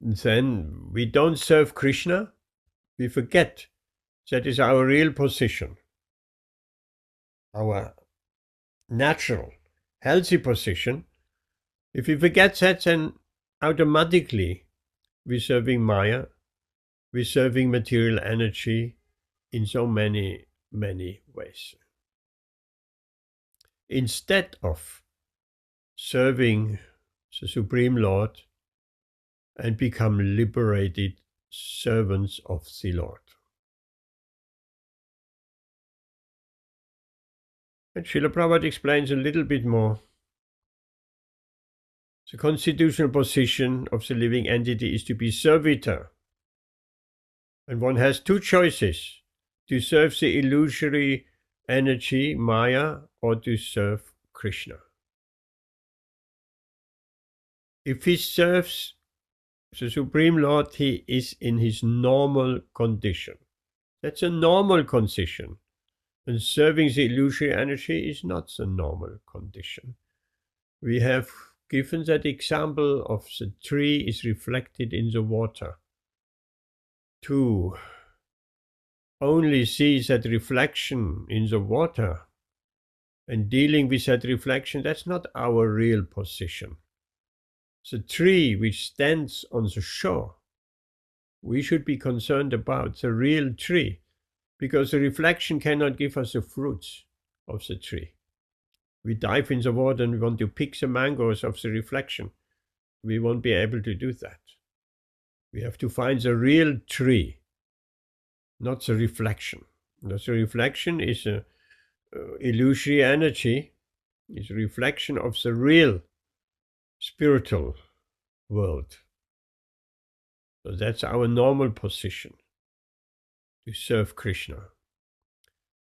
And then we don't serve Krishna, we forget that is our real position, our natural, healthy position. If we forget that, then automatically we're serving Maya, we're serving material energy in so many ways. Instead of serving the Supreme Lord and become liberated servants of the Lord. And Srila Prabhupada explains a little bit more. The constitutional position of the living entity is to be servitor. And one has two choices: to serve the illusory energy, Maya, or to serve Krishna. If he serves the Supreme Lord, he is in his normal condition. That's a normal condition. And serving the illusory energy is not the normal condition. We have given that example of the tree is reflected in the water. To only see that reflection in the water and dealing with that reflection, that's not our real position. The tree which stands on the shore, we should be concerned about the real tree, because the reflection cannot give us the fruits of the tree. We dive in the water and we want to pick the mangoes of the reflection. We won't be able to do that. We have to find the real tree, not the reflection. The reflection is an illusory energy, is a reflection of the real spiritual world. So that's our normal position, to serve Krishna.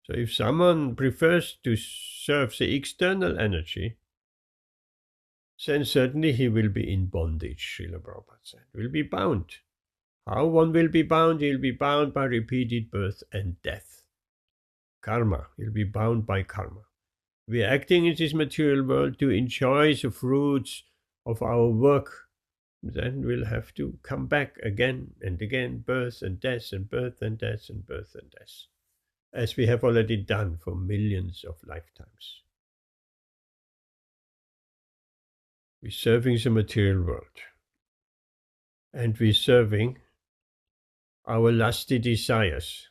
So if someone prefers to serve the external energy, then certainly he will be in bondage, Srila Prabhupada said. Will be bound. How one will be bound? He'll be bound by repeated birth and death. Karma. He'll be bound by karma. We are acting in this material world to enjoy the fruits of our work. Then we'll have to come back again and again, birth and death and birth and death and birth and death, as we have already done for millions of lifetimes. We're serving the material world, and we're serving our lusty desires,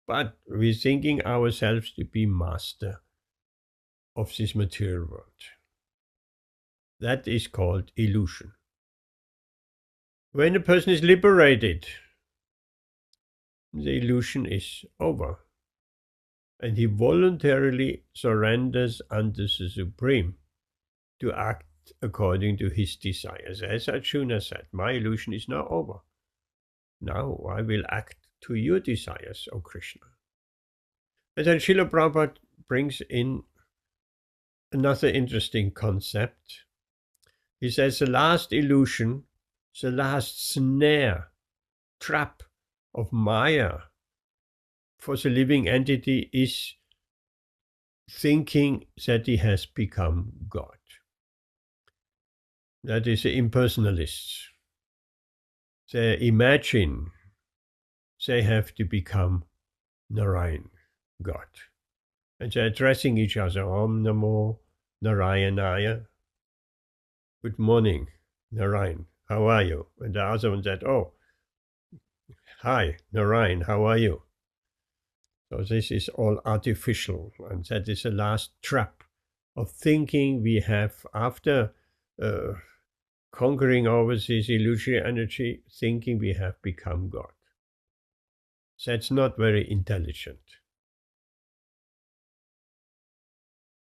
but we're thinking ourselves to be master of this material world. That is called illusion. When a person is liberated, the illusion is over, and he voluntarily surrenders unto the Supreme to act according to his desires. As Arjuna said, my illusion is now over. Now I will act to your desires, O Krishna. And then Srila Prabhupada brings in another interesting concept. He says the last illusion, the last snare, trap of Maya for the living entity is thinking that he has become God. That is the impersonalists. They imagine they have to become Narayan, God. And they're addressing each other, Om Namo Narayanaya. Good morning, Narayan, how are you? And the other one said, oh, hi, Narayan, how are you? So this is all artificial, and that is the last trap of thinking we have after conquering over this illusory energy, thinking we have become God. That's not very intelligent.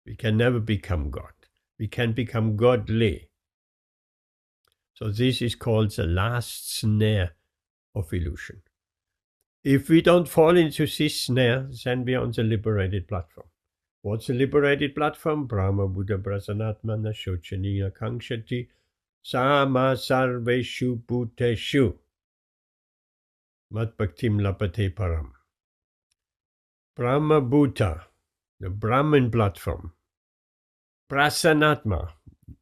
We can never become God. We can become godly. So this is called the last snare of illusion. If we don't fall into this snare, then we are on the liberated platform. What's the liberated platform? Brahma Buddha Prasanatmana Shochaniya Kankshati Sama Sarveshu Bhuteshu Mat Bhaktim Lapate Param. Brahma Buddha, the Brahman platform. Prasanatma,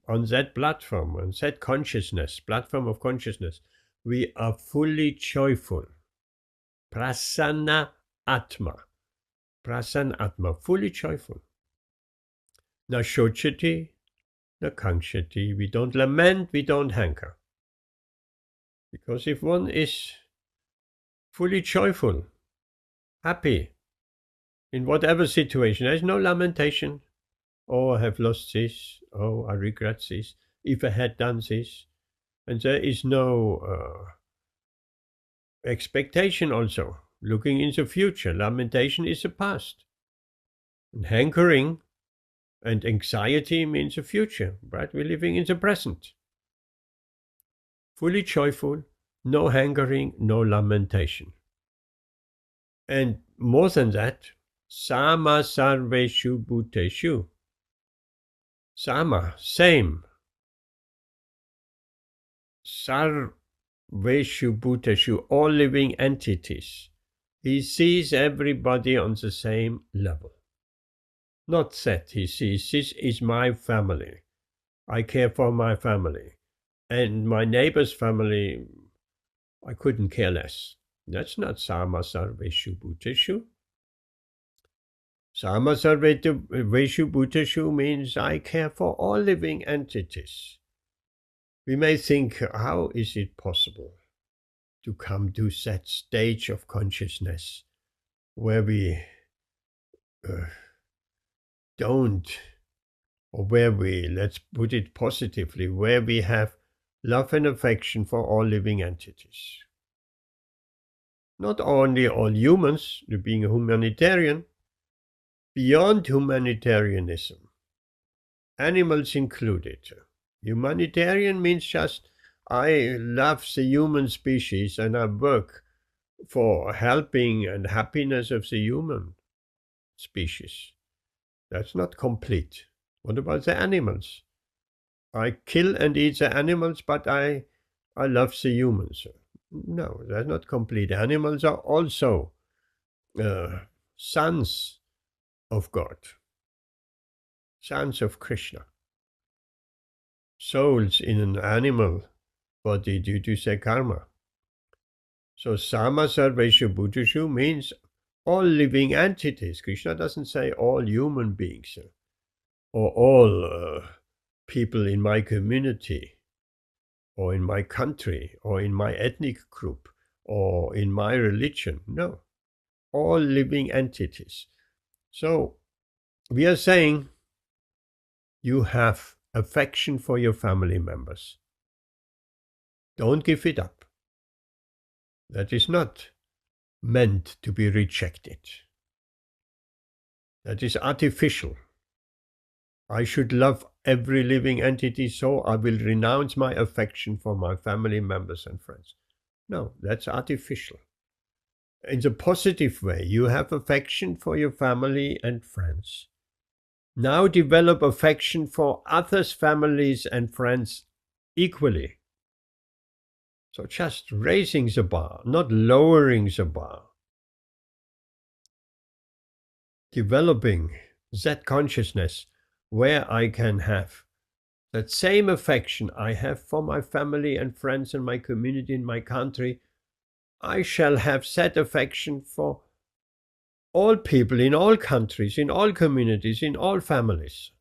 on that platform, on that consciousness, platform of consciousness, we are fully joyful. Prasanna Atma. Prasanna Atma, fully joyful. Na shochati, na kankshati. We don't lament, we don't hanker. Because if one is fully joyful, happy, in whatever situation, there is no lamentation. Oh, I have lost this. Oh, I regret this. If I had done this. And there is no expectation also. Looking in the future. Lamentation is the past. And hankering and anxiety means the future. Right? We're living in the present. Fully joyful. No hankering, no lamentation. And more than that, Sama Sarveshu Bhuteshu. Sama, same. Sarveshu Bhuteshu, all living entities. He sees everybody on the same level. Not that he sees, this is my family. I care for my family. And my neighbor's family, I couldn't care less. That's not Sama Sarveshu Bhuteshu. Sama Sarveshu Bhuteshu means I care for all living entities. We may think, how is it possible to come to that stage of consciousness where we don't, or where we, let's put it positively, where we have love and affection for all living entities. Not only all humans, being a humanitarian, beyond humanitarianism, animals included. Humanitarian means just I love the human species and I work for helping and happiness of the human species. That's not complete. What about the animals? I kill and eat the animals, but I love the humans. No, that's not complete. Animals are also sons of God, sons of Kṛṣṇa, souls in an animal body due to their karma. So Sama Sarveshu Bhuteshu means all living entities. Kṛṣṇa doesn't say all human beings or all people in my community or in my country or in my ethnic group or in my religion. No, all living entities. So we are saying you have affection for your family members. Don't give it up. That is not meant to be rejected. That is artificial. I should love every living entity, so I will renounce my affection for my family members and friends. No, that's artificial. in the positive way. You have affection for your family and friends. Now develop affection for others' families and friends equally. So just raising the bar, not lowering the bar. Developing that consciousness where I can have that same affection I have for my family and friends and my community in my country, I shall have that affection for all people in all countries, in all communities, in all families,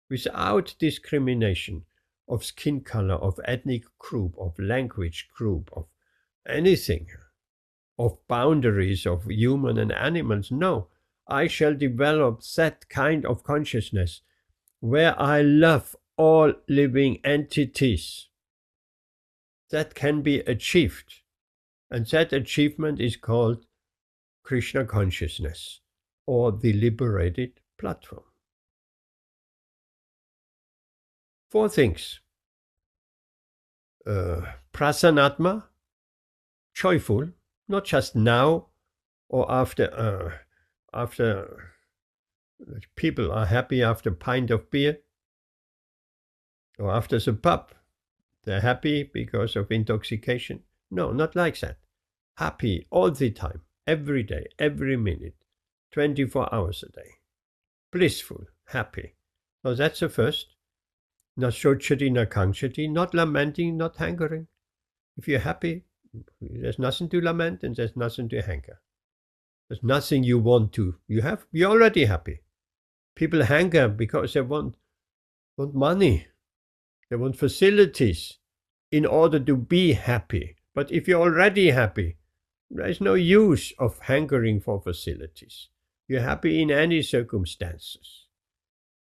without discrimination of skin color, of ethnic group, of language group, of anything, of boundaries of human and animals. No, I shall develop that kind of consciousness where I love all living entities. That can be achieved. And that achievement is called Kṛṣṇa consciousness, or the liberated platform. 4 things. Prasanatma, joyful, not just now or after people are happy after a pint of beer or after the pub. They're happy because of intoxication. No, not like that. Happy all the time, every day, every minute, 24 hours a day. Blissful, happy. So that's the first. Na shochati, na kangshati, not lamenting, not hankering. If you're happy, there's nothing to lament and there's nothing to hanker. There's nothing you want to. You're already happy. People hanker because they want money. They want facilities in order to be happy. But if you're already happy, there is no use of hankering for facilities. You're happy in any circumstances.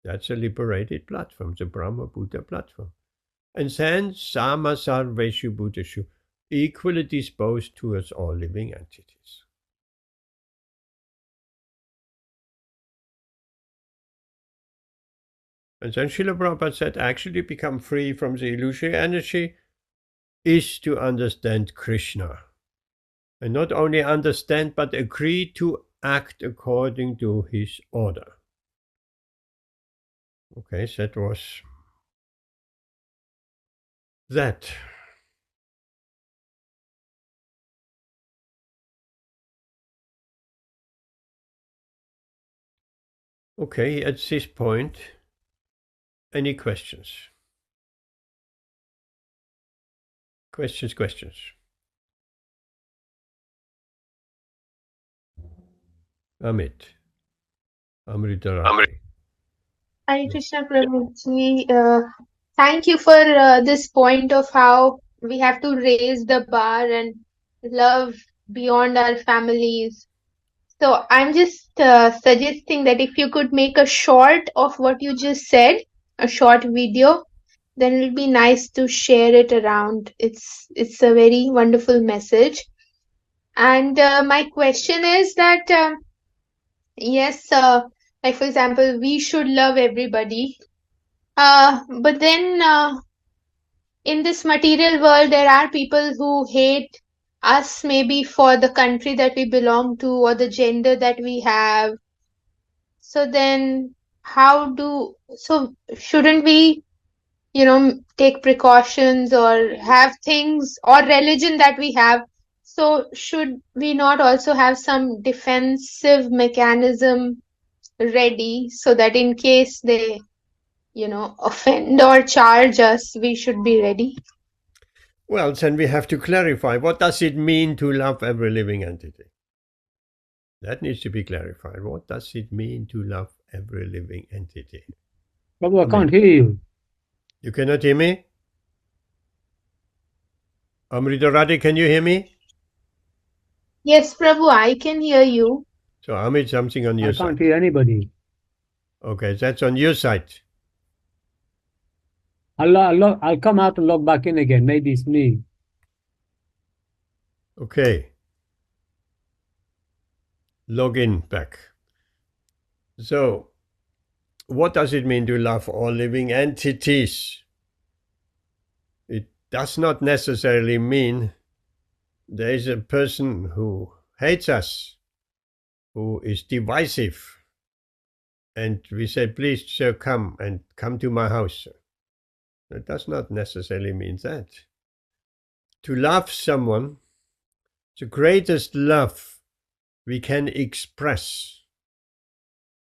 That's a liberated platform, the Brahma Buddha platform. And then Sama Sarveshu Buddhashu, equally disposed towards all living entities. And then Srila Prabhupada said, actually become free from the illusory energy is to understand Kṛṣṇa. And not only understand, but agree to act according to his order. Okay, that was that. Okay, at this point, any questions? Questions. Amit. Amritarati. Hare Krishna Prabhuji, thank you for this point of how we have to raise the bar and love beyond our families. So I'm just suggesting that if you could make a short of what you just said, a short video, then it'll be nice to share it around. It's a very wonderful message. And my question is that yes, like for example, we should love everybody. But then in this material world, there are people who hate us maybe for the country that we belong to or the gender that we have. So then shouldn't we, take precautions or have things or religion that we have? So should we not also have some defensive mechanism ready so that in case they offend or charge us, we should be ready? Well, then we have to clarify, what does it mean to love every living entity? That needs to be clarified. What does it mean to love every living entity? Prabhu, I can't hear you. You cannot hear me? Amrita Radhe, can you hear me? Yes, Prabhu, I can hear you. So Amit, something on your side. I can't hear anybody. Okay, that's on your side. I'll come out and log back in again. Maybe it's me. Okay. Log in back. So, what does it mean to love all living entities? It does not necessarily mean there is a person who hates us, who is divisive. And we say, please, sir, come to my house. That does not necessarily mean that. To love someone, the greatest love we can express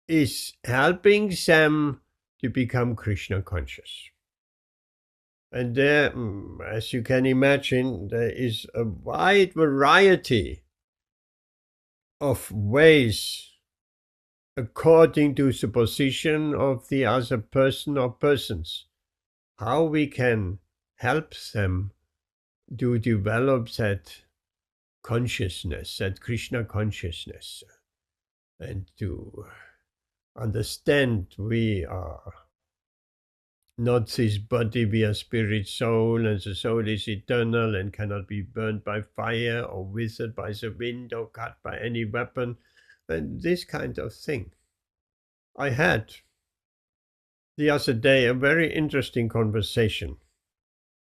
is helping them to become Krishna conscious. And there, as you can imagine, there is a wide variety of ways according to the position of the other person or persons, how we can help them to develop that consciousness, that Krishna consciousness, and to understand we are not this body, we are spirit, soul, and the soul is eternal and cannot be burned by fire or withered by the wind or cut by any weapon, and this kind of thing. I had the other day a very interesting conversation.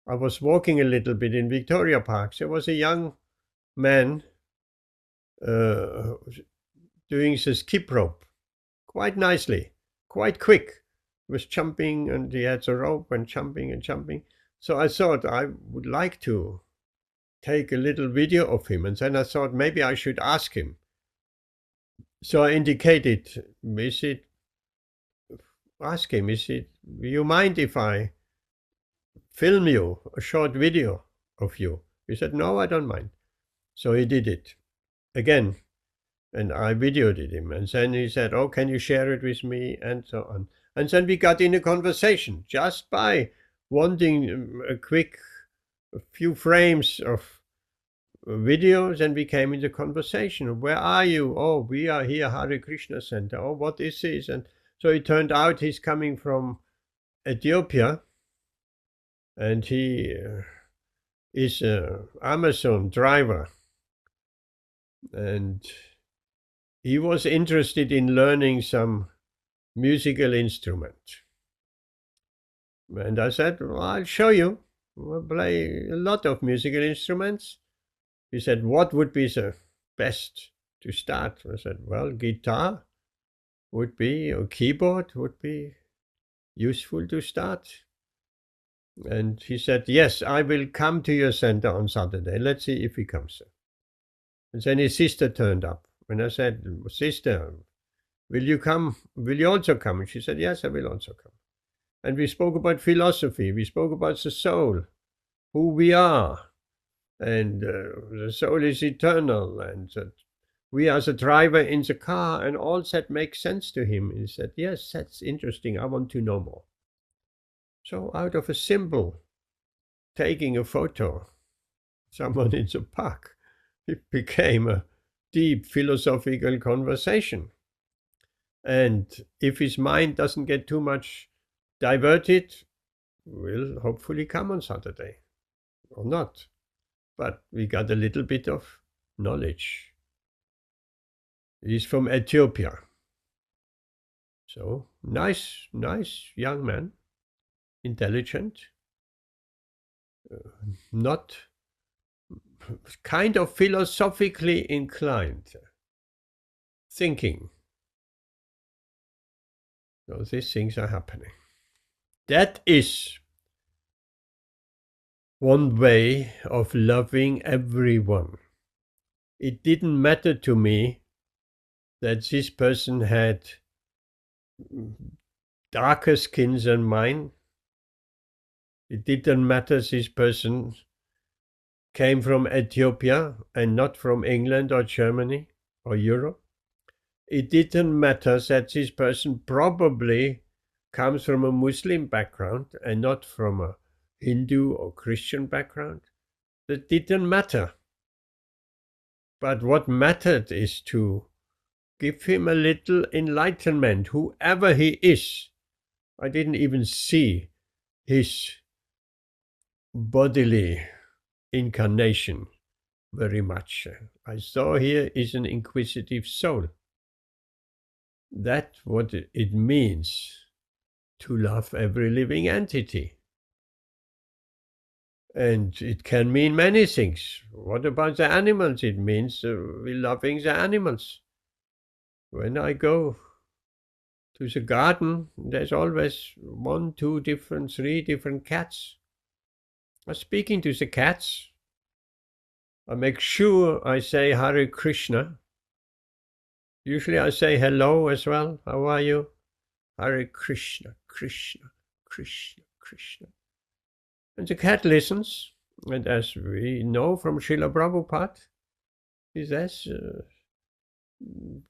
I was walking a little bit in Victoria Park. There was a young man doing the skip rope quite nicely, quite quick. He was jumping and he had the rope and jumping and jumping. So I thought I would like to take a little video of him, and then I thought maybe I should ask him. So I indicated, ask him, do you mind if I film you a short video of you? He said, no, I don't mind. So he did it again, and I videoed him, and then he said, oh, can you share it with me, and so on. And then we got in a conversation just by wanting a few frames of videos, and we came in the conversation. Where are you? Oh, we are here, Hare Krishna Center. Oh, what is this? And so it turned out he's coming from Ethiopia, and he is an Amazon driver. And he was interested in learning some musical instrument. And I said, well, I'll show you. We'll play a lot of musical instruments. He said, what would be the best to start? I said, well, guitar would be, or keyboard would be useful to start. And he said, yes, I will come to your center on Saturday. Let's see if he comes. And then his sister turned up. And I said, sister, will you come? Will you also come? And she said, yes, I will also come. And we spoke about philosophy. We spoke about the soul, who we are. And the soul is eternal. And that we are the driver in the car. And all that makes sense to him. He said, yes, that's interesting. I want to know more. So out of a simple taking a photo, someone in the park, it became a deep philosophical conversation. And if his mind doesn't get too much diverted, we'll hopefully come on Saturday, or not. But we got a little bit of knowledge. He's from Ethiopia. So nice young man, intelligent, not kind of philosophically inclined, thinking. So these things are happening. That is one way of loving everyone. It didn't matter to me that this person had darker skin than mine. It didn't matter this person came from Ethiopia and not from England or Germany or Europe. It didn't matter that this person probably comes from a Muslim background and not from a Hindu or Christian background. That didn't matter. But what mattered is to give him a little enlightenment, whoever he is. I didn't even see his bodily incarnation very much. I saw here is an inquisitive soul. That's what it means to love every living entity. And it can mean many things. What about the animals? It means we're loving the animals. When I go to the garden, there's always 1, 2 different, 3 different cats. I'm speaking to the cats. I make sure I say Hare Krishna. Usually I say hello as well. How are you? Hare Krishna, Krishna, Krishna, Krishna. And the cat listens. And as we know from Srila Prabhupada, he says,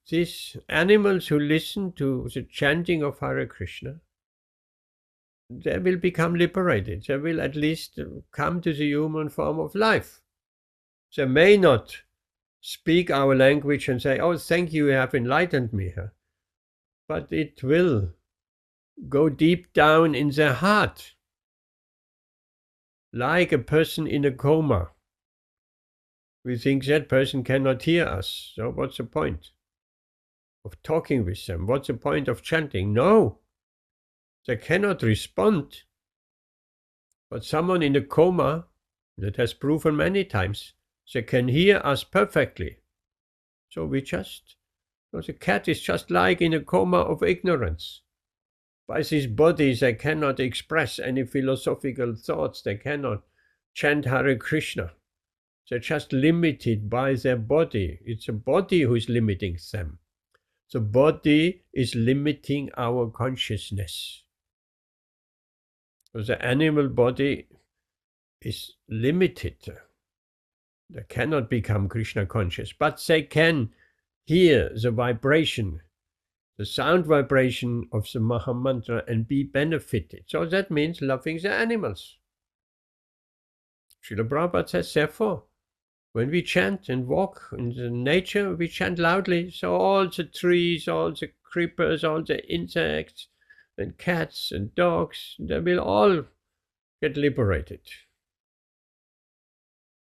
these animals who listen to the chanting of Hare Krishna, they will become liberated. They will at least come to the human form of life. They may not speak our language and say, oh, thank you, you have enlightened me. But it will go deep down in their heart, like a person in a coma. We think that person cannot hear us. So what's the point of talking with them? What's the point of chanting? No, they cannot respond. But someone in a coma, that has proven many times, they can hear us perfectly. So we just, the cat is just like in a coma of ignorance. By this body, they cannot express any philosophical thoughts. They cannot chant Hare Krishna. They're just limited by their body. It's a body who is limiting them. The body is limiting our consciousness. So the animal body is limited. They cannot become Krishna conscious, but they can hear the vibration, the sound vibration of the Maha Mantra and be benefited. So that means loving the animals. Srila Prabhupada says, therefore, when we chant and walk in the nature, we chant loudly. So all the trees, all the creepers, all the insects and cats and dogs, they will all get liberated.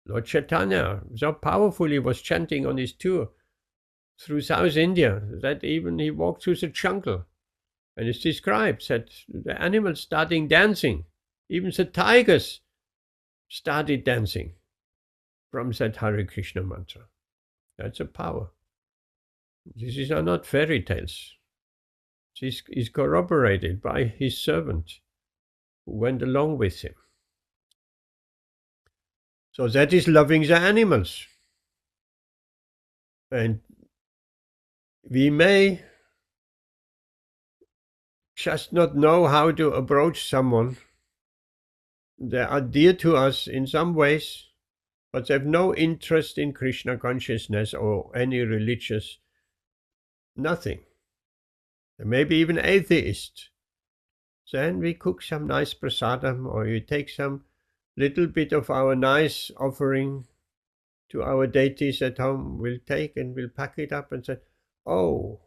Lord Chaitanya, so powerfully was chanting on his tour through South India that even he walked through the jungle. And it's described that the animals starting dancing, even the tigers started dancing from that Hare Krishna mantra. That's a power. These are not fairy tales. This is corroborated by his servant who went along with him. So that is loving the animals. And we may just not know how to approach someone. They are dear to us in some ways, but they have no interest in Krishna consciousness or any religious, nothing. They may be even atheist. Then we cook some nice prasadam, or you take some little bit of our nice offering to our deities at home. We'll take and we'll pack it up and say, oh,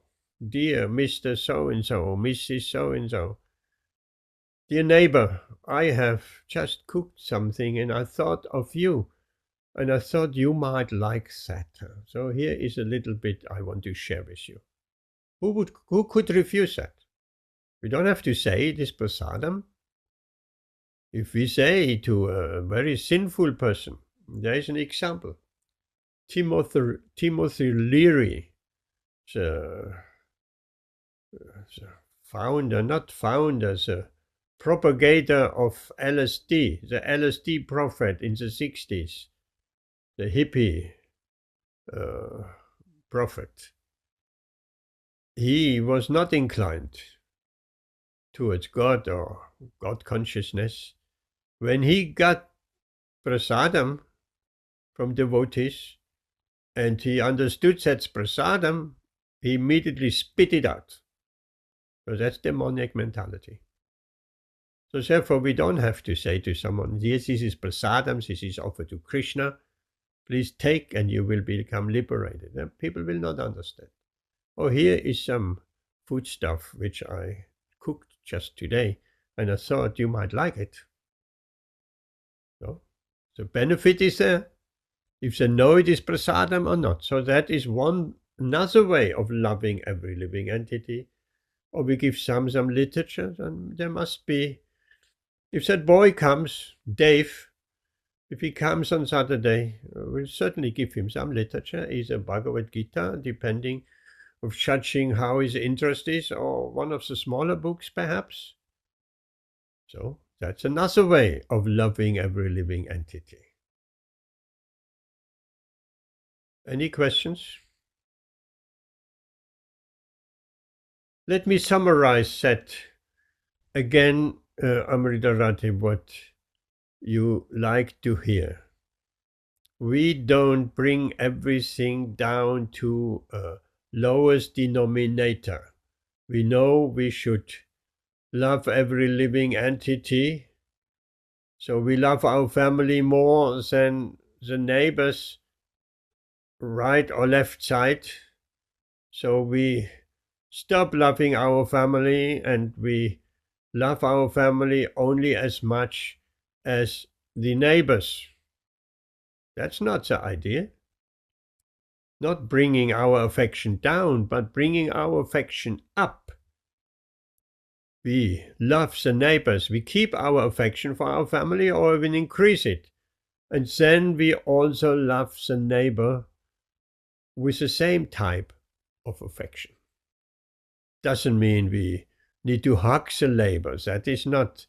dear Mr. So-and-so, Mrs. So-and-so, dear neighbor, I have just cooked something and I thought of you and I thought you might like that. So here is a little bit I want to share with you. Who could refuse that? We don't have to say it is prasadam. If we say to a very sinful person, there is an example. Timothy Leary, the propagator of LSD, the LSD prophet in the 60s, the hippie prophet. He was not inclined towards God or God consciousness. When he got prasadam from devotees and he understood that's prasadam, he immediately spit it out. So that's demonic mentality. So therefore we don't have to say to someone, yes, this is prasadam, this is offered to Krishna, please take and you will become liberated. And people will not understand. Oh, here is some food stuff which I cooked just today and I thought you might like it. So the benefit is there if they know it is prasadam or not. So that is another way of loving every living entity. Or we give some literature, and there must be, if that boy comes, Dave, If he comes on Saturday, we'll certainly give him some literature, either Bhagavad Gītā, depending of judging how his interest is, or one of the smaller books perhaps. So that's another way of loving every living entity. Any questions? Let me summarize that again, Amrita Radhe, what you like to hear. We don't bring everything down to a lowest denominator. We know we should love every living entity. So we love our family more than the neighbors, right or left side. So we stop loving our family and we love our family only as much as the neighbors. That's not the idea. Not bringing our affection down, but bringing our affection up. We love the neighbors. We keep our affection for our family or even increase it. And then we also love the neighbor with the same type of affection. Doesn't mean we need to hug the neighbors. That is not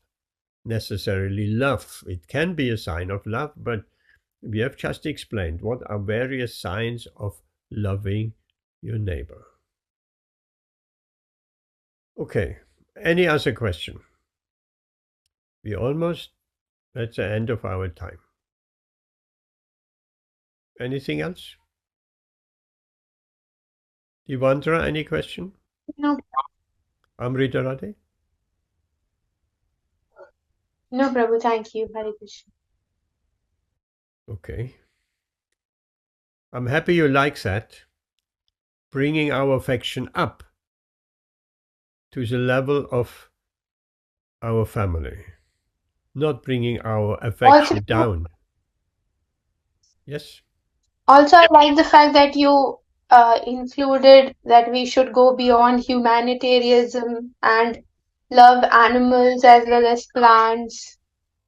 necessarily love. It can be a sign of love, but we have just explained what are various signs of loving your neighbor. Okay, any other question? We're almost at the end of our time. Anything else? Divandra, any question? No, Amrita Radhe? no, Prabhu, thank you. Hare Krishna. Okay. I'm happy you like that. Bringing our affection up to the level of our family. Not bringing our affection down. Yes? Also, I like the fact that you included that we should go beyond humanitarianism and love animals as well as plants.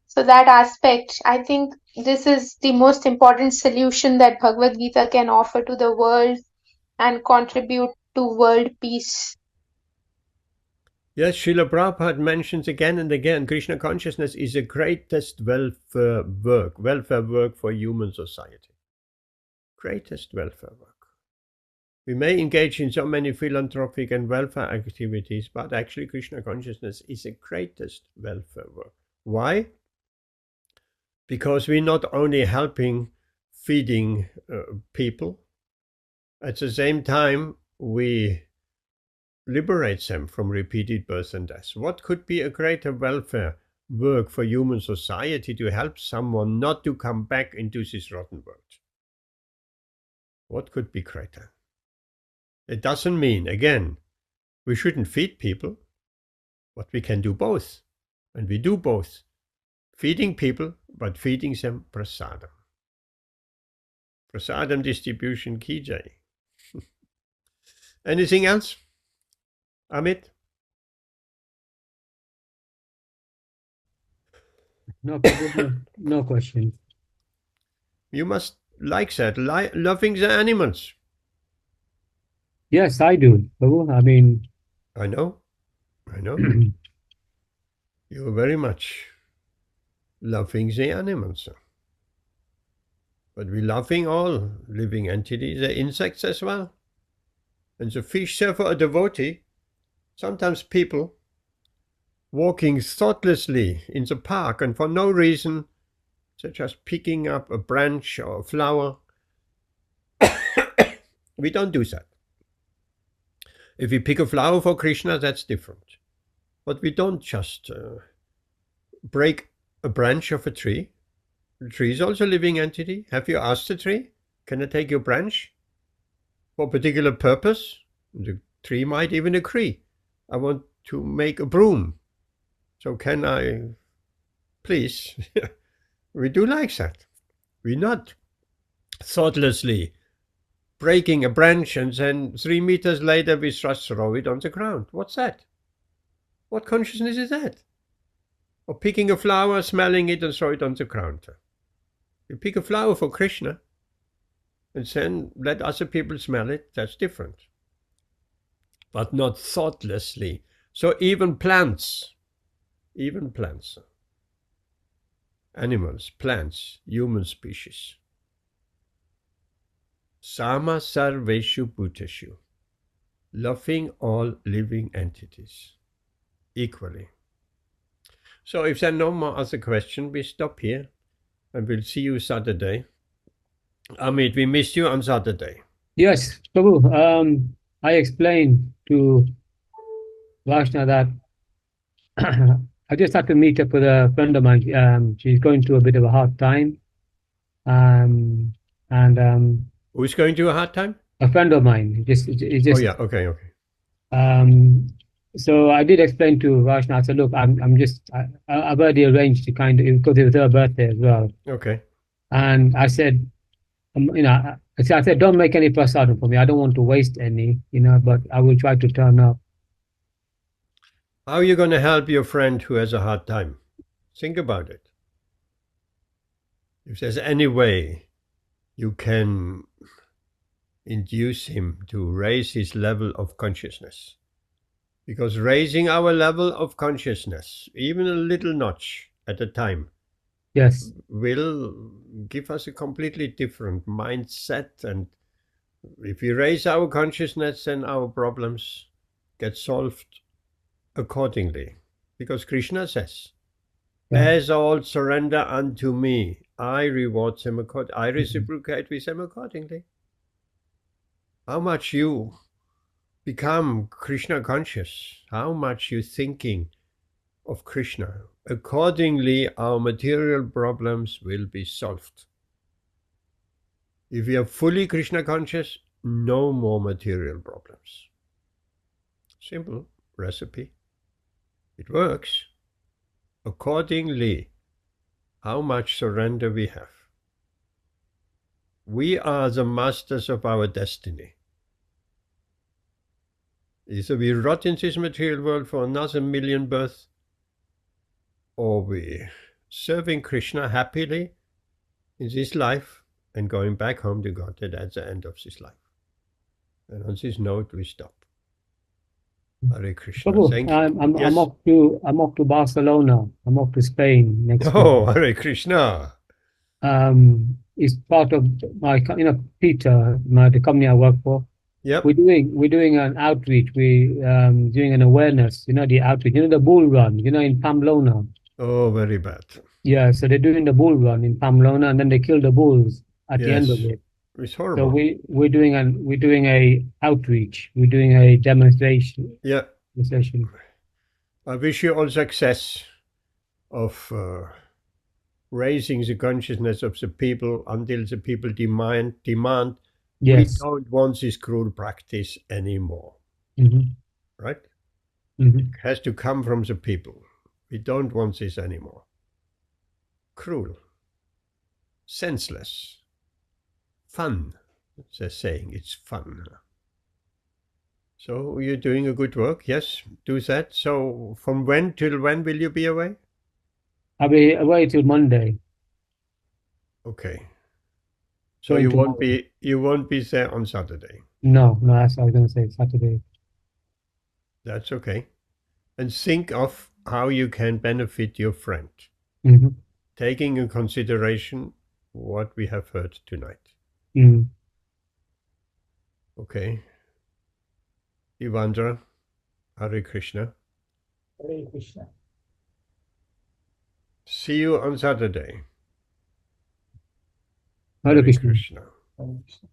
So that aspect, I think this is the most important solution that Bhagavad Gita can offer to the world and contribute to world peace. Yes, Srila Prabhupada mentions again and again, Krishna consciousness is the greatest welfare work for human society. Greatest welfare work. We may engage in so many philanthropic and welfare activities, but actually Krishna consciousness is the greatest welfare work. Why? Because we're not only helping feeding people, at the same time we liberate them from repeated birth and death. What could be a greater welfare work for human society to help someone not to come back into this rotten world? What could be greater? It doesn't mean, again, we shouldn't feed people, but we can do both. And we do both. Feeding people, but feeding them prasadam. Prasadam distribution ki jai. Anything else? Amit? No, no question. You must like that, loving the animals. Yes, I do, Prabhu. I mean, I know. You're very much loving the animals. But we're loving all living entities, the insects as well. And the fish, therefore, a devotee, sometimes people walking thoughtlessly in the park and for no reason, such as picking up a branch or a flower. We don't do that. If we pick a flower for Krishna, that's different. But we don't just break a branch of a tree. The tree is also a living entity. Have you asked the tree, can I take your branch for a particular purpose? The tree might even agree. I want to make a broom. So can I, please? We do like that. We're not thoughtlessly breaking a branch and then 3 meters later we just throw it on the ground. What's that? What consciousness is that? Or picking a flower, smelling it and throw it on the ground. You pick a flower for Krishna and then let other people smell it, that's different. But not thoughtlessly. So even plants, animals, plants, human species. Sama sarveshu bhuteshu, loving all living entities equally. So if there are no more other questions, we stop here and we'll see you Saturday. Amit, we missed you on Saturday. Yes, Prabhu. I explained to Vaishna that I just had to meet up with a friend of mine. She's going through a bit of a hard time. Who's going through a hard time? A friend of mine. Oh yeah, okay. So I did explain to Vaishna. I said, look, I've already arranged to kind of, because it was her birthday as well. Okay. And I said, I said, don't make any prasadam for me. I don't want to waste any, but I will try to turn up. How are you going to help your friend who has a hard time? Think about it. If there's any way you can induce him to raise his level of consciousness. Because raising our level of consciousness, even a little notch at a time, yes, will give us a completely different mindset. And if we raise our consciousness, then our problems get solved accordingly. Because Krishna says, as all surrender unto me, I reward them accordingly. I reciprocate with them accordingly. How much you become Krishna conscious, how much you're thinking of Krishna, accordingly our material problems will be solved. If we are fully Krishna conscious, no more material problems. Simple recipe. It works. Accordingly, how much surrender we have. We are the masters of our destiny. Either we rot in this material world for another million births, or we serving Krishna happily in this life and going back home to God at the end of this life. And on this note, we stop. Hare Krishna. Prabhu, Thank you. I'm off to Barcelona. I'm off to Spain next week. Hare Krishna. It's part of my, Peter, the company I work for. Yep. We're doing an outreach. We're doing an awareness. The outreach. The bull run. In Pamplona. Oh, very bad. Yeah, so they're doing the bull run in Pamplona, and then they kill the bulls at the end of it. It's horrible. So we're doing a outreach. We're doing a demonstration. Yeah. Session. I wish you all success of raising the consciousness of the people until the people demand. Yes. We don't want this cruel practice anymore. Right? It has to come from the people. We don't want this anymore. Cruel. Senseless. Fun. They're saying it's fun. So you're doing a good work. Yes, do that. So from when till when will you be away? I'll be away till Monday. Okay. So you won't be there on Saturday. No, that's what I was going to say, Saturday. That's okay. And think of how you can benefit your friend, taking in consideration what we have heard tonight. Okay. Ivandra, Hare Krishna. Hare Krishna. See you on Saturday. Hare Krishna. Krishna. Hare Krishna.